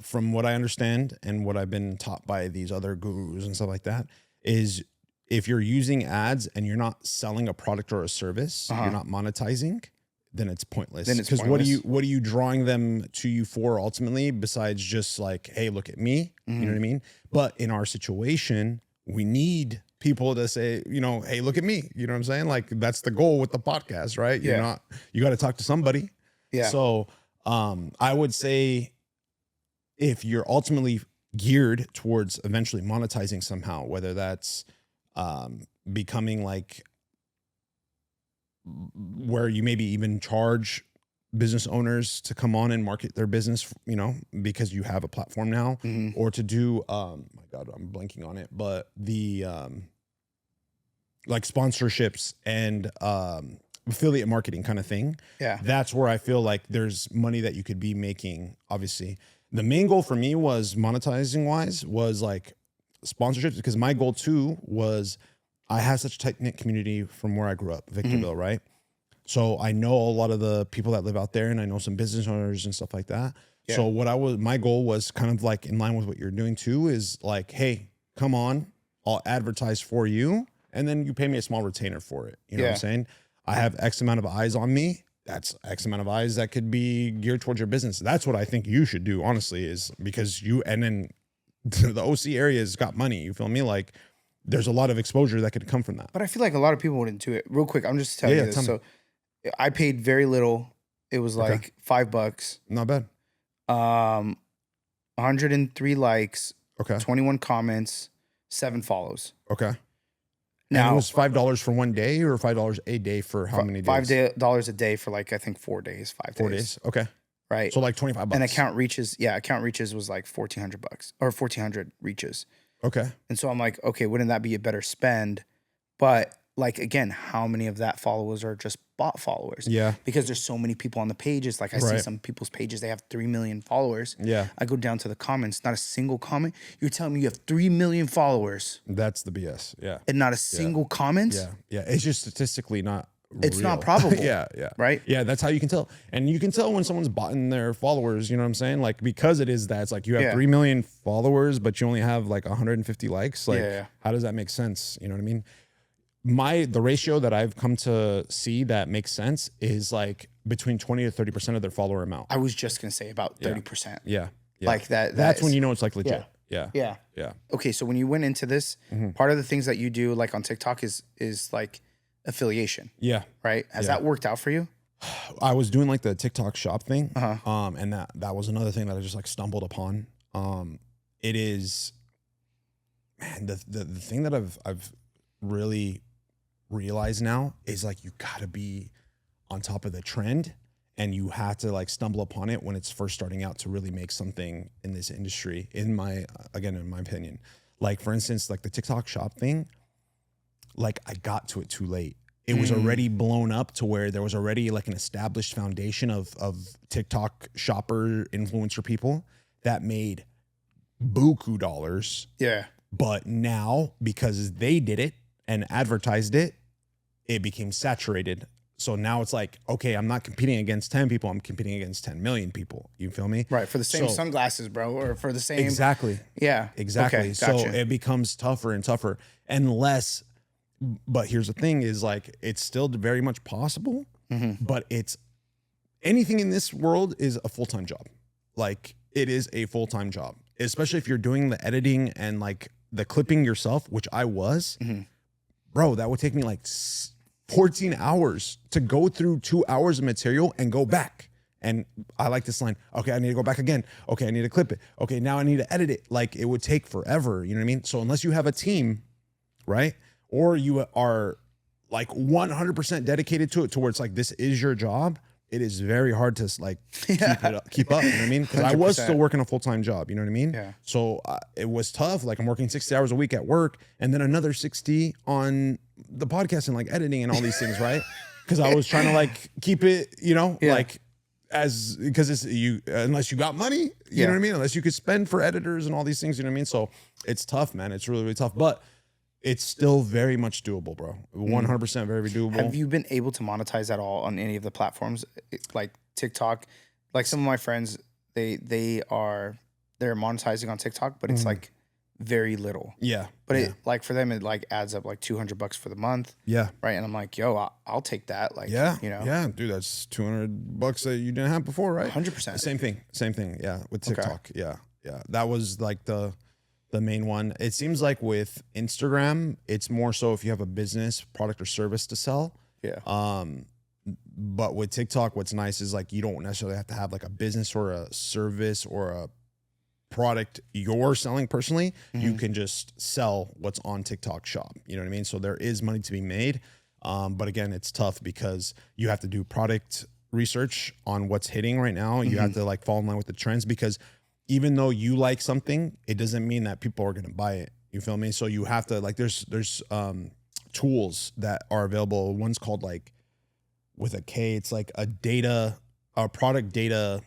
From what I understand and what I've been taught by these other gurus and stuff like that, is if you're using ads and you're not selling a product or a service, you're not monetizing, then it's pointless. Because what are you drawing them to you for ultimately, besides just like, hey, look at me? You know what I mean? But in our situation, we need people to say, you know, hey, look at me. You know what I'm saying? Like, that's the goal with the podcast, right? You got to talk to somebody. Yeah. So I would say if you're ultimately geared towards eventually monetizing somehow, whether that's becoming like where you maybe even charge business owners to come on and market their business, you know, because you have a platform now, or to do, my God, I'm blanking on it, but the like sponsorships and affiliate marketing kind of thing. Yeah. That's where I feel like there's money that you could be making. Obviously, the main goal for me was monetizing wise was like sponsorships, because my goal too was I have such a tight-knit community from where I grew up, Victorville, right? So I know a lot of the people that live out there, and I know some business owners and stuff like that. Yeah. So my goal was kind of like in line with what you're doing too, is like, hey, come on, I'll advertise for you, and then you pay me a small retainer for it. You know what I'm saying? I have X amount of eyes on me. That's X amount of eyes that could be geared towards your business. That's what I think you should do, honestly, is because and then the OC area has got money. You feel me? Like, there's a lot of exposure that could come from that. But I feel like a lot of people wouldn't do it. Real quick, I'm just telling you this. So I paid very little. It was like $5. Not bad. 103 likes. Okay. 21 comments, 7 follows. Okay. Now, and it was $5 for one day, or $5 a day for how many days? $5 a day for like, I think 4 days, 5 days. 4 days. Okay. Right. So like $25. And account reaches was like $1,400 or 1,400 reaches. Okay. And so I'm like, okay, wouldn't that be a better spend? But like, again, how many of that followers are just bot followers? Yeah. Because there's so many people on the pages. Like I see some people's pages, they have 3 million followers. Yeah. I go down to the comments, not a single comment. You're telling me you have 3 million followers. That's the BS. Yeah. And not a single comment? Yeah. Yeah. It's just statistically not It's real. not probable. Yeah. Yeah. Right? Yeah. That's how you can tell. And you can tell when someone's botting their followers, you know what I'm saying? Like, because it is that. It's like you have 3 million followers, but you only have like 150 likes. Like, how does that make sense? You know what I mean? The ratio that I've come to see that makes sense is like between 20 to 30% of their follower amount. I was just going to say about 30%. Yeah. Like that. That's when you know it's like legit. Yeah. Okay. So when you went into this, part of the things that you do like on TikTok is like affiliation. Yeah. Right. Has that worked out for you? I was doing like the TikTok shop thing. And that was another thing that I just like stumbled upon. It is, man, the thing that I've really realize now is like you gotta be on top of the trend, and you have to like stumble upon it when it's first starting out to really make something in this industry, in my opinion. Like, for instance, like the TikTok shop thing, like I got to it too late. It was already blown up to where there was already like an established foundation of TikTok shopper influencer people that made buku dollars. Yeah. But now, because they did it and advertised it, it became saturated. So now it's like, okay, I'm not competing against 10 people. I'm competing against 10 million people. You feel me? Right. For the same sunglasses, bro, or for the same. Exactly. Yeah. Exactly. Okay, gotcha. So it becomes tougher and tougher unless, but here's the thing is like, it's still very much possible, but it's anything in this world is a full-time job. Like, it is a full-time job, especially if you're doing the editing and like the clipping yourself, which I was. Bro, that would take me like 14 hours to go through 2 hours of material and go back. And I like this line. Okay, I need to go back again. Okay, I need to clip it. Okay, now I need to edit it. Like, it would take forever. You know what I mean? So unless you have a team, right? Or you are like 100% dedicated to it, to where it's like, this is your job, it is very hard to like keep up. You know what I mean? Because I was 100%. still working a full-time job. You know what I mean? Yeah. So it was tough. Like I'm working 60 hours a week at work, and then another 60 on the podcast and like editing and all these things, right? Because I was trying to like keep it, you know, like because it's unless you got money, you know what I mean? Unless you could spend for editors and all these things, you know what I mean? So it's tough, man. It's really, really tough, but it's still very much doable, bro. 100% very doable. Have you been able to monetize at all on any of the platforms like TikTok? Like some of my friends, they're monetizing on TikTok, but it's like very little. Yeah. But it like for them, it like adds up like $200 for the month. Yeah. Right. And I'm like, yo, I'll take that. Like, yeah. you know, Yeah, dude, that's $200 that you didn't have before, right? 100%. Same thing. Yeah. With TikTok. Okay. Yeah. That was like the main one. It seems like with Instagram, it's more so if you have a business, product or service to sell. Yeah. But with TikTok, what's nice is like you don't necessarily have to have like a business or a service or a product you're selling personally. You can just sell what's on TikTok shop. You know what I mean? So there is money to be made. But again, it's tough because you have to do product research on what's hitting right now. You have to like fall in line with the trends, because even though you like something, it doesn't mean that people are going to buy it. You feel me? So you have to like, there's tools that are available. One's called like with a K, it's like a product data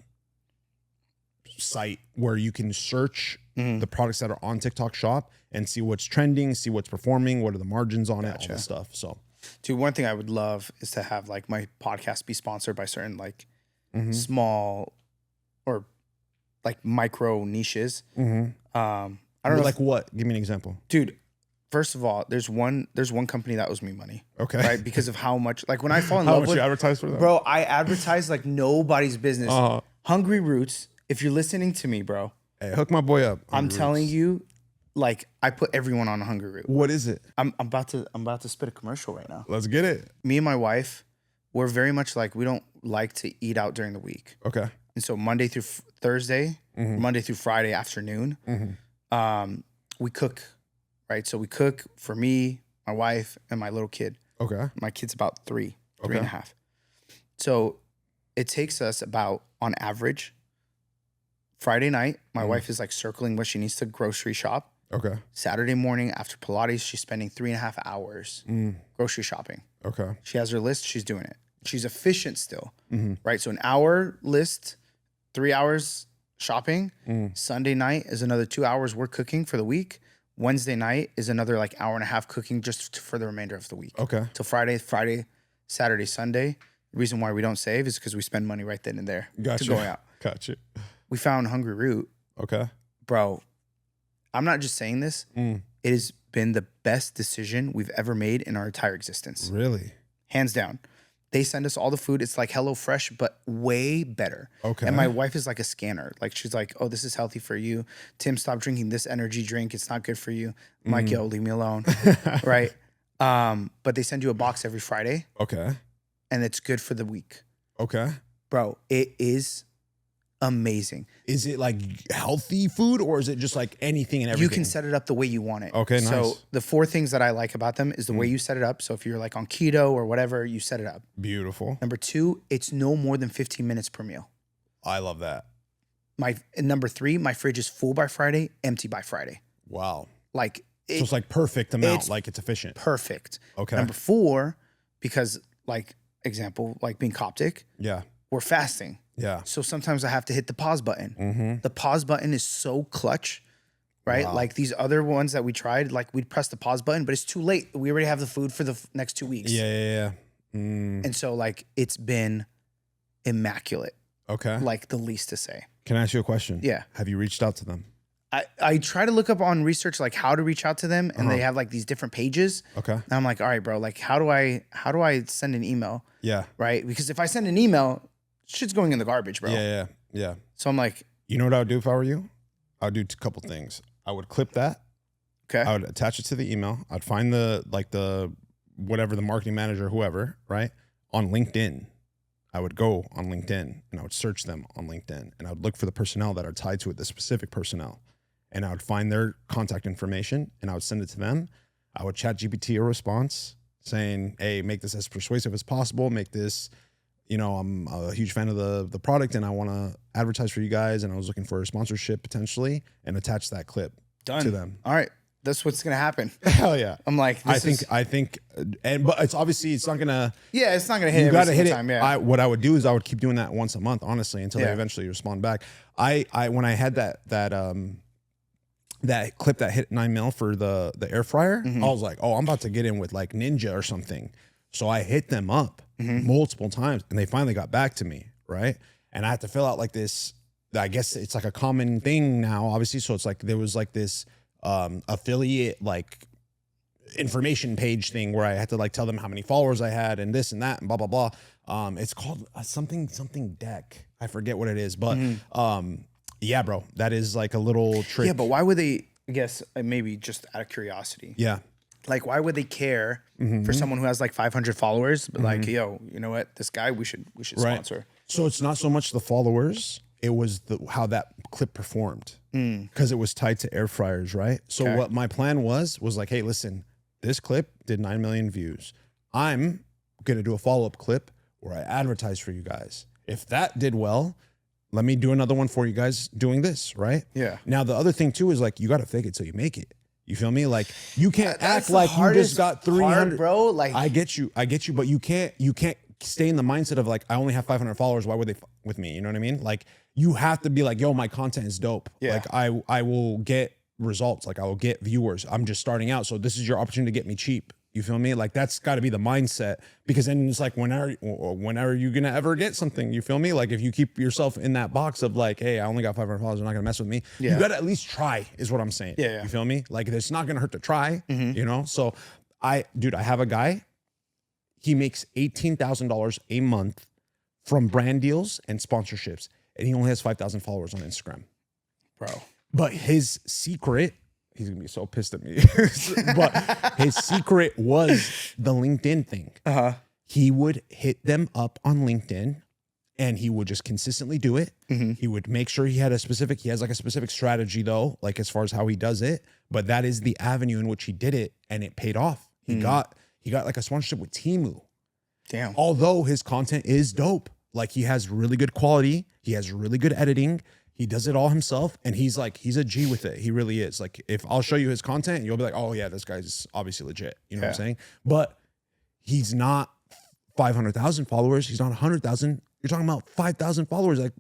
site where you can search the products that are on TikTok shop and see what's trending, see what's performing, what are the margins on it, all this stuff. So dude, one thing I would love is to have like my podcast be sponsored by certain like small or like micro niches. I don't know. Like what? Give me an example. Dude, first of all, there's one company that owes me money. Okay. Right? Because of how much, like when I fall in How love much with, you advertise for that? bro, I advertise like nobody's business. Hungry Roots. If you're listening to me, bro, Hey, hook my boy up. I'm telling you, like I put everyone on a Hungry Root. What is it? I'm about to spit a commercial right now. Let's get it. Me and my wife, we're very much like we don't like to eat out during the week. Okay. And so Monday through Thursday, Monday through Friday afternoon, we cook, right? So we cook for me, my wife, and my little kid. Okay. My kid's about three and a half. So it takes us about, on average, Friday night, my wife is like circling what she needs to grocery shop. Okay. Saturday morning after Pilates, she's spending 3.5 hours grocery shopping. Okay. She has her list. She's doing it. She's efficient still, right? So an hour list, 3 hours shopping. Sunday night is another 2 hours we're cooking for the week. Wednesday night is another like hour and a half cooking just for the remainder of the week. Okay. Till Friday, Saturday, Sunday. The reason why we don't save is because we spend money right then and there to go out. Gotcha. We found Hungry Root. Okay. Bro, I'm not just saying this. It has been the best decision we've ever made in our entire existence. Really? Hands down. They send us all the food. It's like HelloFresh, but way better. Okay. And my wife is like a scanner. Like she's like, oh, this is healthy for you. Tim, stop drinking this energy drink. It's not good for you. I'm like, yo, leave me alone. Right. But they send you a box every Friday. Okay. And it's good for the week. Okay. Bro, it is amazing. Is it like healthy food, or is it just like anything and everything? You can set it up the way you want it. Okay, nice. So the 4 things that I like about them is the way you set it up. So if you're like on keto or whatever, you set it up. Beautiful. Number 2, it's no more than 15 minutes per meal. I love that. Number 3, my fridge is full by Friday, empty by Friday. Wow. Like So it's like perfect amount, it's like it's efficient. perfect. Okay. Number 4, because like example, like being Coptic, Yeah. we're fasting. Yeah. So sometimes I have to hit the pause button. The pause button is so clutch, right? Wow. Like these other ones that we tried, like we'd press the pause button, but it's too late. We already have the food for the next 2 weeks. Yeah. And so like it's been immaculate, Okay. like the least to say. Can I ask you a question? Yeah. Have you reached out to them? I try to look up on research like how to reach out to them, and they have like these different pages. Okay. And I'm like, all right, bro, like how do I send an email? Yeah. Right? Because if I send an email, shit's going in the garbage, bro. Yeah. So I'm like, You know what I would do if I were you? I would do a couple things. I would clip that. okay. I would attach it to the email. I'd find the whatever, the marketing manager, whoever, right? On LinkedIn. I would go on LinkedIn and I would search them on LinkedIn, and I would look for the personnel that are tied to it, the specific personnel. And I would find their contact information and I would send it to them. I would chat GPT a response saying, hey, make this as persuasive as possible. Make this you know, I'm a huge fan of the product and I want to advertise for you guys. And I was looking for a sponsorship potentially and attach that clip to them. All right. That's what's going to happen. Hell yeah. I'm like, I think, but it's obviously, it's not going to. Yeah, it's not going to hit every single time. Yeah. What I would do is I would keep doing that once a month, honestly, until they eventually respond back. When I had that clip that hit 9 mil for the air fryer, I was like, oh, I'm about to get in with like Ninja or something. So I hit them up multiple times and they finally got back to me. Right. And I had to fill out like this, I guess it's like a common thing now, obviously. So it's like, there was like this affiliate, like information page thing where I had to like tell them how many followers I had and this and that and blah, blah, blah. It's called something deck. I forget what it is, but, yeah, bro, that is like a little trick. Yeah, but why would they, I guess, maybe just out of curiosity. Yeah. Like, why would they care for someone who has like 500 followers, but like, yo, you know what, this guy, we should sponsor. So it's not so much the followers, it was how that clip performed because it was tied to air fryers, right? So what my plan was like, hey, listen, this clip did 9 million views. I'm going to do a follow-up clip where I advertise for you guys. If that did well, let me do another one for you guys doing this, right? Yeah. Now, the other thing too is like, you got to fake it till you make it. You feel me? Like you can't act like you just got 300, bro. Like I get you, but you can't stay in the mindset of like, I only have 500 followers. Why would they with me? You know what I mean? Like you have to be like, yo, my content is dope. Yeah. Like I will get results. Like I will get viewers. I'm just starting out. So this is your opportunity to get me cheap. You feel me? Like that's got to be the mindset, because then it's like, when are you gonna ever get something? You feel me? Like if you keep yourself in that box of like, hey, I only got 500 followers, they're not gonna mess with me. Yeah. You got to at least try, is what I'm saying. Yeah. You feel me? Like it's not gonna hurt to try. You know. So I have a guy. He makes $18,000 a month from brand deals and sponsorships, and he only has 5,000 followers on Instagram, bro. But his secret. He's gonna be so pissed at me. But his secret was the LinkedIn thing. He would hit them up on LinkedIn and he would just consistently do it. He would make sure he has like a specific strategy though, like as far as how he does it. But that is the avenue in which he did it, and it paid off. He got like a sponsorship with Temu. Damn. Although his content is dope. Like he has really good quality. He has really good editing. He does it all himself, and he's a G with it. He really is. Like, if I'll show you his content, you'll be like, oh yeah, this guy's obviously legit. You know what I'm saying? But he's not 500,000 followers. He's not 100,000. You're talking about 5,000 followers. Like,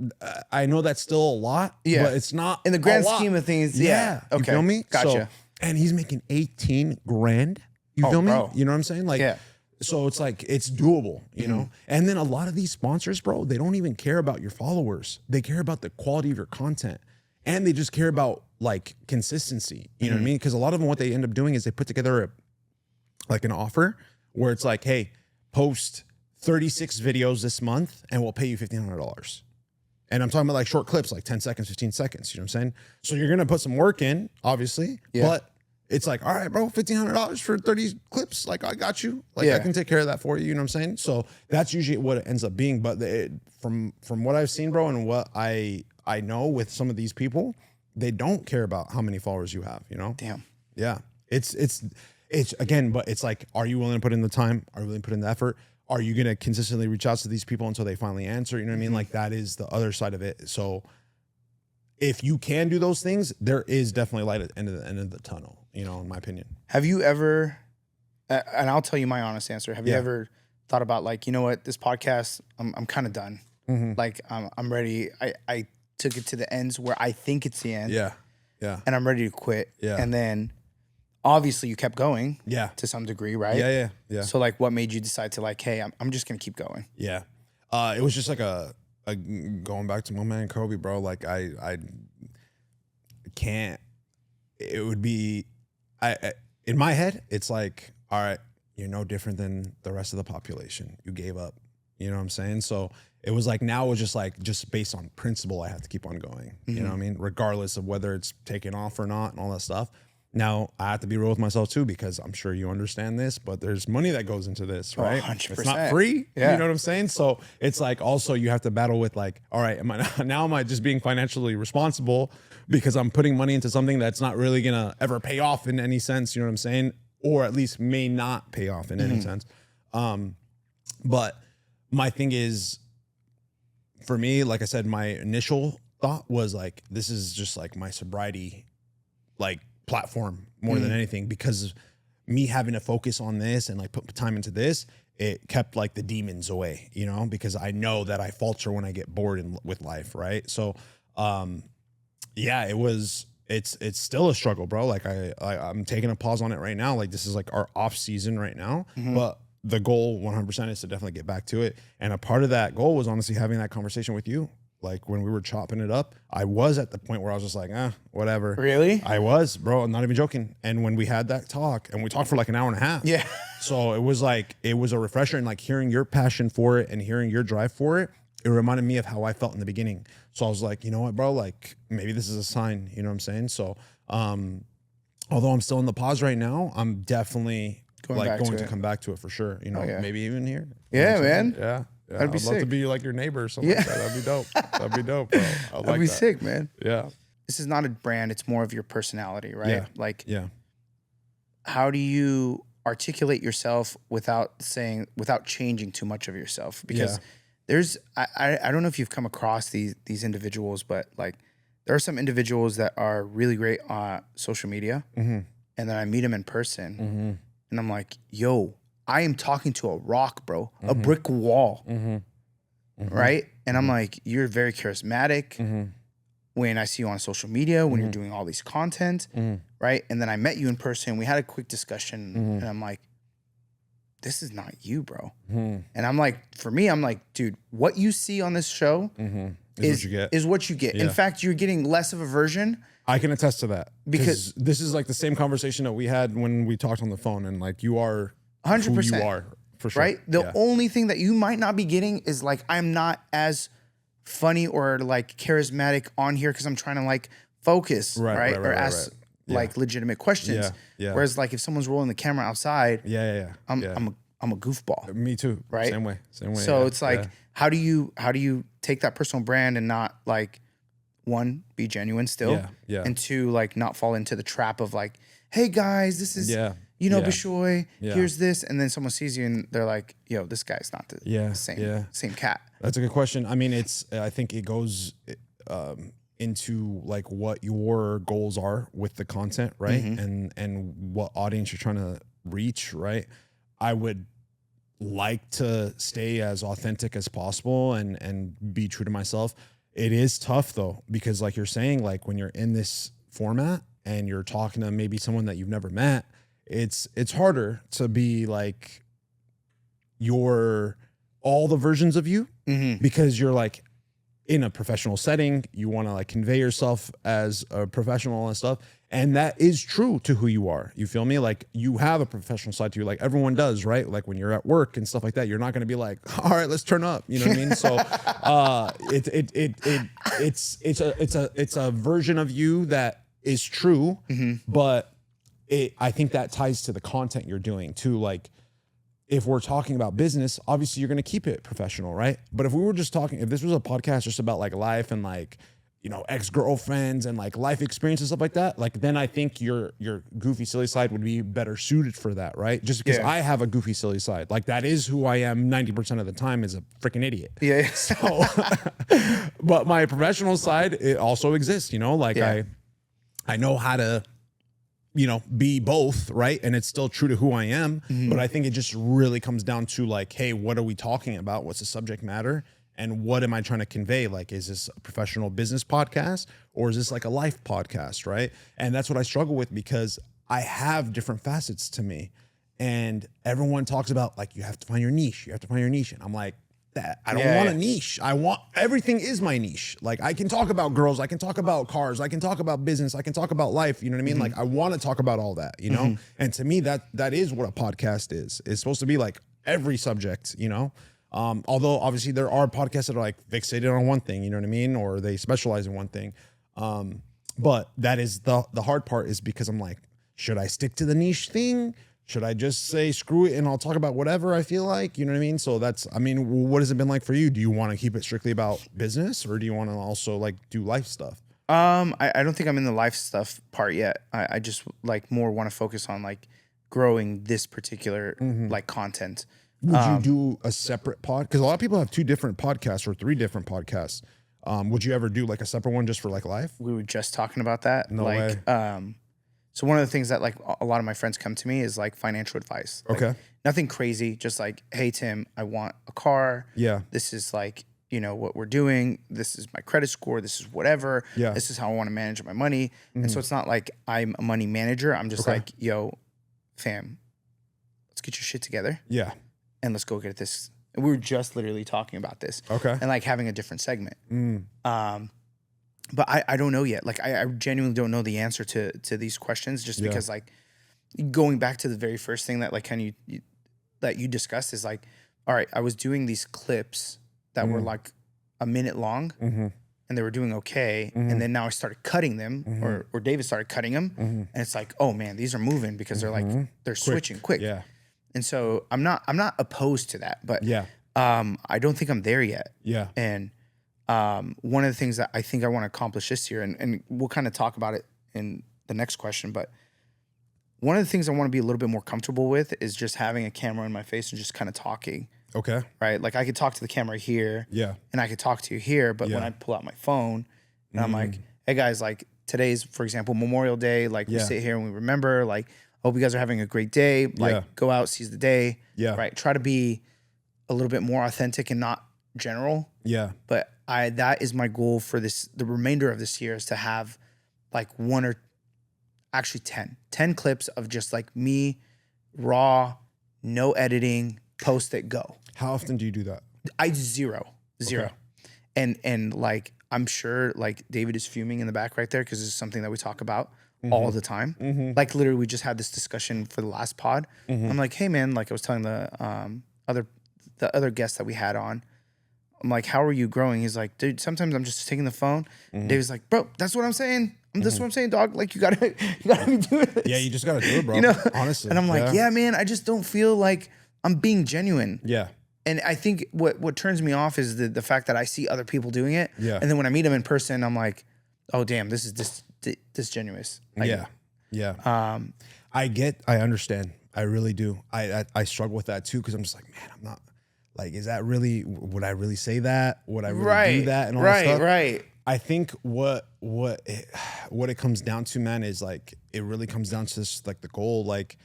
I know that's still a lot, but it's not in the grand scheme of things. Yeah. Okay. You feel me? Gotcha. So, and he's making 18 grand. You feel me? Bro. You know what I'm saying? Like, so it's like, it's doable, you know? And then a lot of these sponsors, bro, they don't even care about your followers. They care about the quality of your content. And they just care about like consistency. You know what I mean? Because a lot of them, what they end up doing is they put together an offer where it's like, hey, post 36 videos this month and we'll pay you $1,500. And I'm talking about like short clips, like 10 seconds, 15 seconds. You know what I'm saying? So you're going to put some work in, obviously, but it's like, all right, bro, $1,500 for 30 clips. Like, I got you. Like, I can take care of that for you. You know what I'm saying? So that's usually what it ends up being. But from what I've seen, bro, and what I know with some of these people, they don't care about how many followers you have, you know? Damn. Yeah. It's again, but it's like, are you willing to put in the time? Are you willing to put in the effort? Are you going to consistently reach out to these people until they finally answer? You know what I mean? Like, that is the other side of it. So if you can do those things, there is definitely light at the end of the tunnel, you know, in my opinion. Have you ever, and I'll tell you my honest answer, have you ever thought about like, you know what, this podcast, I'm kind of done. Like, I'm ready. I took it to the ends where I think it's the end. Yeah. And I'm ready to quit. Yeah. And then obviously you kept going. Yeah. To some degree, right? Yeah. So like, what made you decide to like, hey, I'm just going to keep going? Yeah. It was just like going back to my man Kobe, bro. Like I can't. It would be, in my head, it's like, all right, you're no different than the rest of the population. You gave up. You know what I'm saying? So it was like, now it was just based on principle, I have to keep on going. You know what I mean? Regardless of whether it's taking off or not and all that stuff. Now, I have to be real with myself too, because I'm sure you understand this, but there's money that goes into this, right? 100%. It's not free. Yeah. You know what I'm saying? So it's like, also you have to battle with like, all right, am I just being financially responsible because I'm putting money into something that's not really going to ever pay off in any sense, you know what I'm saying? Or at least may not pay off in any sense. But my thing is, for me, like I said, my initial thought was like, this is just like my sobriety, like platform more than anything, because me having to focus on this and like put time into this, it kept like the demons away, you know, because I know that I falter when I get bored with life. Right. So, yeah, it's still a struggle, bro. Like I'm taking a pause on it right now. Like this is like our off season right now, but the goal 100% is to definitely get back to it. And a part of that goal was honestly having that conversation with you. Like when we were chopping it up, I was at the point where I was just like, whatever. Really? I was, bro. I'm not even joking. And when we had that talk, and we talked for like an hour and a half. Yeah. So it was a refresher, and like hearing your passion for it and hearing your drive for it, it reminded me of how I felt in the beginning. So I was like, you know what, bro, like maybe this is a sign, you know what I'm saying? So, although I'm still in the pause right now, I'm definitely going to come back to it for sure. You know, maybe even here. Yeah, man. Yeah. That'd be I'd love sick. to be like your neighbor or something like that. That'd be dope. That'd be dope, bro. That'd be sick, man. Yeah. This is not a brand. It's more of your personality, right? Yeah. Like, yeah. How do you articulate yourself without changing too much of yourself? Because I don't know if you've come across these individuals, but like there are some individuals that are really great on social media, and then I meet them in person, and I'm like, yo, I am talking to a rock, bro, a brick wall, right? And I'm like, you're very charismatic. When I see you on social media, when you're doing all these content, right? And then I met you in person. We had a quick discussion, and I'm like, this is not you, bro. And I'm like, for me, I'm like, dude, what you see on this show is what you get. Yeah. In fact, you're getting less of a version. I can attest to that. Because this is like the same conversation that we had when we talked on the phone, and like you are 100%. who you are, for sure. Right? The only thing that you might not be getting is like, I'm not as funny or like charismatic on here because I'm trying to like focus, right? Or ask like legitimate questions. Yeah. Whereas like if someone's rolling the camera outside, I'm a goofball. Me too. Right? Same way. So it's like, how do you take that personal brand and not like, one, be genuine still, and two, like not fall into the trap of like, hey guys, this is Bishoy, here's this, and then someone sees you and they're like, yo, this guy's not the same cat. That's a good question. I mean, I think it goes into like what your goals are with the content, right? And what audience you're trying to reach, right? I would like to stay as authentic as possible and be true to myself. It is tough though, because like you're saying, like when you're in this format and you're talking to maybe someone that you've never met, it's harder to be like all the versions of you, because you're like in a professional setting, you want to like convey yourself as a professional and stuff. And that is true to who you are. You feel me? Like you have a professional side to you, like everyone does, right? Like when you're at work and stuff like that, you're not going to be like, all right, let's turn up. You know what I mean? So it's a version of you that is true, but I think that ties to the content you're doing too. Like if we're talking about business, obviously you're going to keep it professional, right? But if this was a podcast just about like life and like, you know, ex-girlfriends and like life experience and stuff like that, like then I think your goofy, silly side would be better suited for that, right? Just because I have a goofy, silly side. Like that is who I am 90% of the time, is a freaking idiot. Yeah. So, but my professional side, it also exists, you know, like I know how to, you know, be both, right? And it's still true to who I am. But I think it just really comes down to like, hey, what are we talking about? What's the subject matter? And what am I trying to convey? Like, is this a professional business podcast or is this like a life podcast, right? And that's what I struggle with, because I have different facets to me. And everyone talks about like, you have to find your niche. You have to find your niche. And I'm like, that I don't want a niche. Everything is my niche. Like I can talk about girls, I can talk about cars, I can talk about business, I can talk about life. You know what I mean? Like I want to talk about all that, you know? And to me, that is what a podcast is. It's supposed to be like every subject, you know? Although obviously there are podcasts that are like fixated on one thing, you know what I mean? Or they specialize in one thing. But that is the hard part, is because I'm like, should I stick to the niche thing? Should I just say screw it and I'll talk about whatever I feel like? You know what I mean? So what has it been like for you? Do you want to keep it strictly about business, or do you want to also like do life stuff? I don't think I'm in the life stuff part yet. I just like more want to focus on like growing this particular like content. Would you do a separate pod? Because a lot of people have 2 different podcasts or 3 different podcasts. Would you ever do like a separate one just for like life? We were just talking about that. No like, way. So one of the things that like a lot of my friends come to me is like financial advice. Like, Okay. nothing crazy, just like, hey Tim, I want a car. Yeah. This is like, you know, what we're doing. This is my credit score. This is whatever. Yeah. This is how I want to manage my money. And so it's not like I'm a money manager. I'm just like, yo, fam, let's get your shit together Yeah. and let's go get this. And we were just literally talking about this. Okay. And like having a different segment. But I don't know yet. Like I genuinely don't know the answer to these questions just because like going back to the very first thing that like kind of that you discussed is like, all right, I was doing these clips that were like a minute long and they were doing okay. And then now I started cutting them or David started cutting them. And it's like, oh man, these are moving because they're like, they're switching quick. Yeah. And so I'm not opposed to that, but Yeah. I don't think I'm there yet. Yeah. And one of the things that I think I want to accomplish this year, and we'll kind of talk about it in the next question, but one of the things I want to be a little bit more comfortable with is just having a camera in my face and just kind of talking. Okay. Right? Like I could talk to the camera here Yeah. and I could talk to you here, but when I pull out my phone and I'm like, hey guys, like today's, for example, Memorial Day, like we sit here and we remember, like, hope you guys are having a great day. Like go out, seize the day. Yeah. Right. Try to be a little bit more authentic and not general. Yeah. But that is my goal for the remainder of this year is to have like 1 or actually 10 clips of just like me, raw, no editing, post it, go. How often do you do that? I zero. Okay. And like, I'm sure like David is fuming in the back right there because this is something that we talk about all the time. Like literally we just had this discussion for the last pod. I'm like, hey man, like I was telling the other guest that we had on, I'm like, how are you growing? He's like, dude, sometimes I'm just taking the phone. David's like, bro, that's what I'm saying. That's what I'm saying, dog. Like you gotta be doing this. Yeah, you just gotta do it, bro. You know? Honestly. And I'm like, yeah, man, I just don't feel like I'm being genuine. Yeah. And I think what turns me off is the fact that I see other people doing it. Yeah. And then when I meet them in person, I'm like, oh damn, this is disingenuous. Yeah. I understand. I really do. I struggle with that too because I'm just like, man, I'm not like, is that really, would I really say that? Would I really do that and all that stuff? Right. I think what it comes down to, man, is like, it really comes down to this, like the goal, like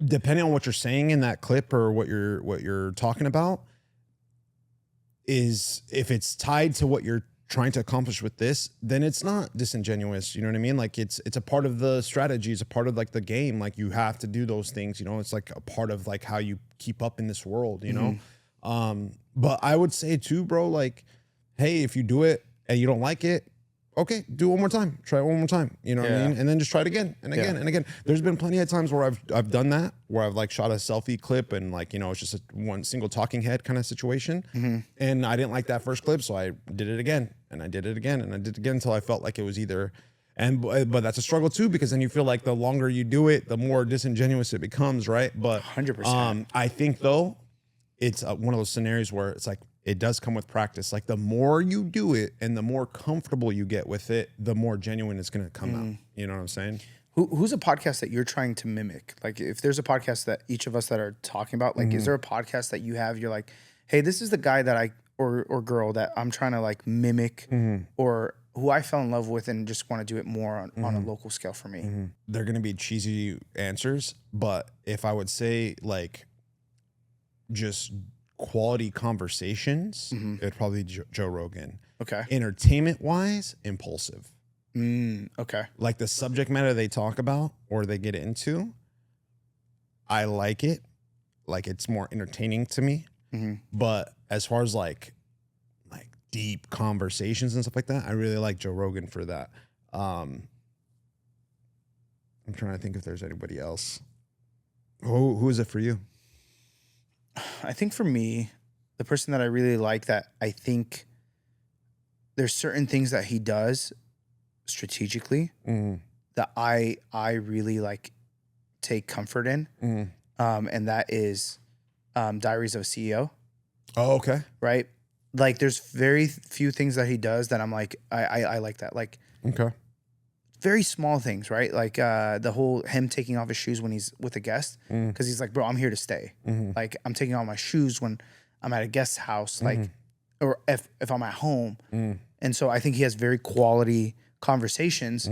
depending on what you're saying in that clip or what you're talking about is if it's tied to what you're trying to accomplish with this, then it's not disingenuous. You know what I mean? Like it's a part of the strategy. It's a part of like the game. Like you have to do those things, you know, it's like a part of like how you keep up in this world, you know? But I would say too, bro, like, hey, if you do it and you don't like it, okay, do it one more time. Try it one more time. You know what I mean? And then just try it again and again and again. There's been plenty of times where I've done that, where I've like shot a selfie clip and like, you know, it's just one single talking head kind of situation. And I didn't like that first clip, so I did it again and I did it again and I did it again until I felt like it was either. But that's a struggle too, because then you feel like the longer you do it, the more disingenuous it becomes, right? But 100%. I think though, it's one of those scenarios where it's like, it does come with practice. Like the more you do it and the more comfortable you get with it, the more genuine it's going to come out. You know what I'm saying? Who's a podcast that you're trying to mimic? Like if there's a podcast that each of us that are talking about, like, is there a podcast that you have, you're like, hey, this is the guy that or girl that I'm trying to like mimic or who I fell in love with and just want to do it more on a local scale for me? They're going to be cheesy answers, but if I would say like just quality conversations, it'd probably be Joe Rogan. Okay. Entertainment wise, Impulsive. Okay. Like the subject matter they talk about or they get into, I like it. Like it's more entertaining to me. But as far as like deep conversations and stuff like that, I really like Joe Rogan for that. I'm trying to think if there's anybody else. Who is it for you? I think for me, the person that I really like that I think there's certain things that he does strategically that I really like take comfort in. And that is Diaries of a CEO. Oh, okay. Right? Like there's very few things that he does that I'm like, I like that. Like, okay. very small things, right? Like the whole him taking off his shoes when he's with a guest, because he's like, bro, I'm here to stay. Like I'm taking off my shoes when I'm at a guest's house, like, or if I'm at home. And so I think he has very quality conversations.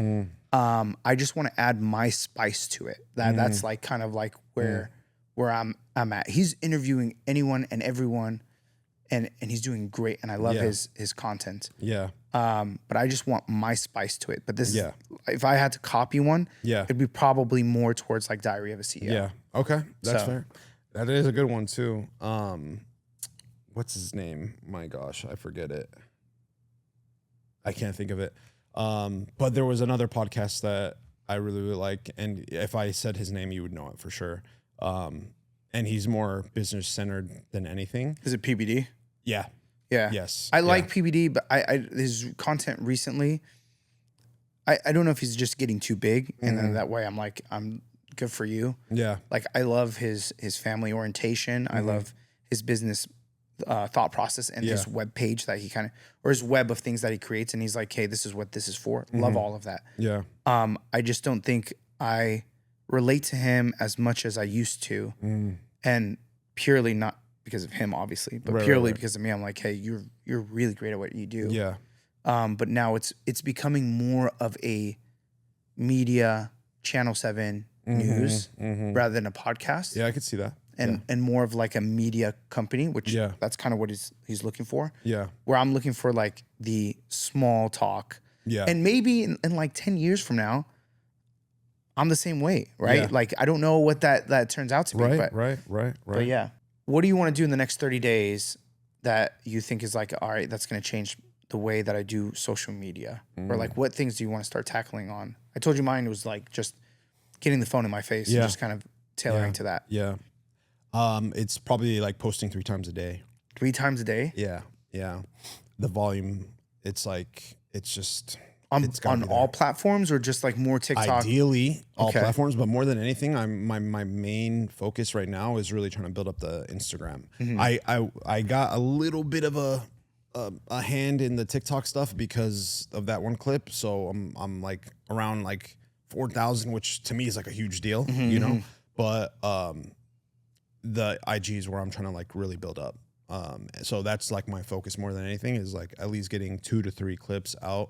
I just want to add my spice to it. That's like kind of like where I'm at. He's interviewing anyone and everyone, and he's doing great. And I love his content. Yeah. But I just want my spice to it. But this is, if I had to copy one, it'd be probably more towards like Diary of a CEO. Yeah. Okay. That's fair. That is a good one too. What's his name? My gosh, I forget it. I can't think of it. But there was another podcast that I really, really like. And if I said his name, you would know it for sure. And he's more business centered than anything. Is it PBD? Yeah. Yeah. Yes. I like PBD, but his content recently, I don't know if he's just getting too big. And then that way I'm like, I'm good for you. Yeah. Like I love his family orientation. I love his business thought process and his web page that he kind of, or his web of things that he creates. And he's like, hey, this is what this is for. Love all of that. Yeah. I just don't think I relate to him as much as I used to. And purely not because of him, obviously, but purely because of me. I'm like, hey, you're really great at what you do. Yeah. But now it's becoming more of a media Channel 7 news rather than a podcast. Yeah, I could see that. And more of like a media company, which that's kind of what he's looking for. Yeah. Where I'm looking for like the small talk. Yeah. And maybe in like 10 years from now, I'm the same way, right? Yeah. Like I don't know what that turns out to be. Right. But yeah. What do you want to do in the next 30 days that you think is like, all right, that's going to change the way that I do social media? Or like what things do you want to start tackling on? I told you mine was like just getting the phone in my face and just kind of tailoring to that. Yeah. It's probably like posting 3 times a day. 3 times a day? Yeah. Yeah. The volume, it's like, it's just... On all platforms or just like more TikTok? Ideally, all platforms, but more than anything, my main focus right now is really trying to build up the Instagram. I got a little bit of a hand in the TikTok stuff because of that one clip. So I'm like around like 4,000, which to me is like a huge deal, you know. But the IG is where I'm trying to like really build up. So that's like my focus more than anything is like at least getting 2 to 3 clips out.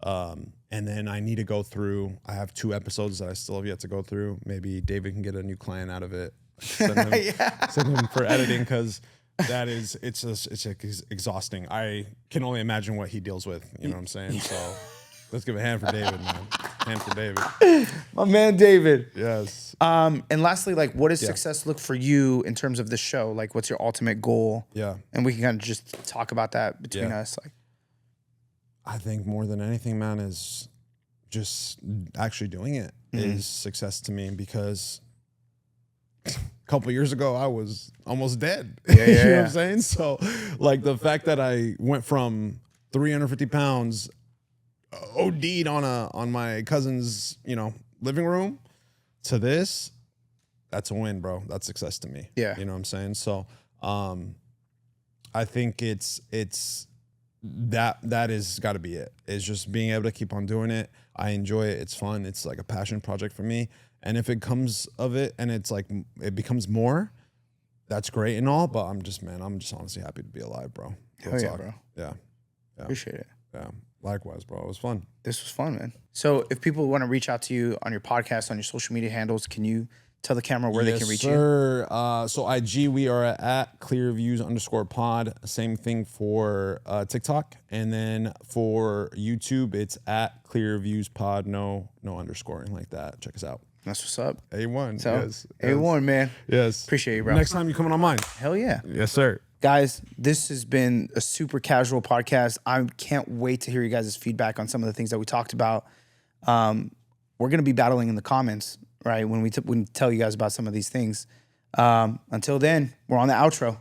And then I need to go through, I have 2 episodes that I still have yet to go through. Maybe David can get a new client out of it. Send him for editing. Cause it's exhausting. I can only imagine what he deals with. You know what I'm saying? So let's give a hand for David, man. Hand for David. My man, David. Yes. And lastly, like what does success look for you in terms of this show? Like what's your ultimate goal? Yeah. And we can kind of just talk about that between us. Like, I think more than anything, man, is just actually doing it is success to me because a couple of years ago I was almost dead. You know what I'm saying? So like the fact that I went from 350 pounds OD'd on my cousin's, living room to this, that's a win, bro. That's success to me. Yeah. You know what I'm saying? So I think it's that is got to be it. It's just being able to keep on doing it. I enjoy it. It's fun. It's like a passion project for me. And if it comes of it and it's like it becomes more, that's great and all. But I'm just honestly happy to be alive, bro. Hell yeah, bro. Yeah. Appreciate it. Yeah. Likewise, bro. It was fun. This was fun, man. So if people want to reach out to you on your podcast, on your social media handles, can you tell the camera where they can reach you? So IG, we are at clearviews_pod. Same thing for TikTok. And then for YouTube, it's at clearviewspod. No underscoring like that. Check us out. That's what's up. A1. So, yes. A1, man. Yes. Appreciate you, bro. Next time you coming on mine. Hell yeah. Yes, sir. Guys, this has been a super casual podcast. I can't wait to hear you guys' feedback on some of the things that we talked about. We're going to be battling in the comments, right? When we tell you guys about some of these things. Until then, we're on the outro.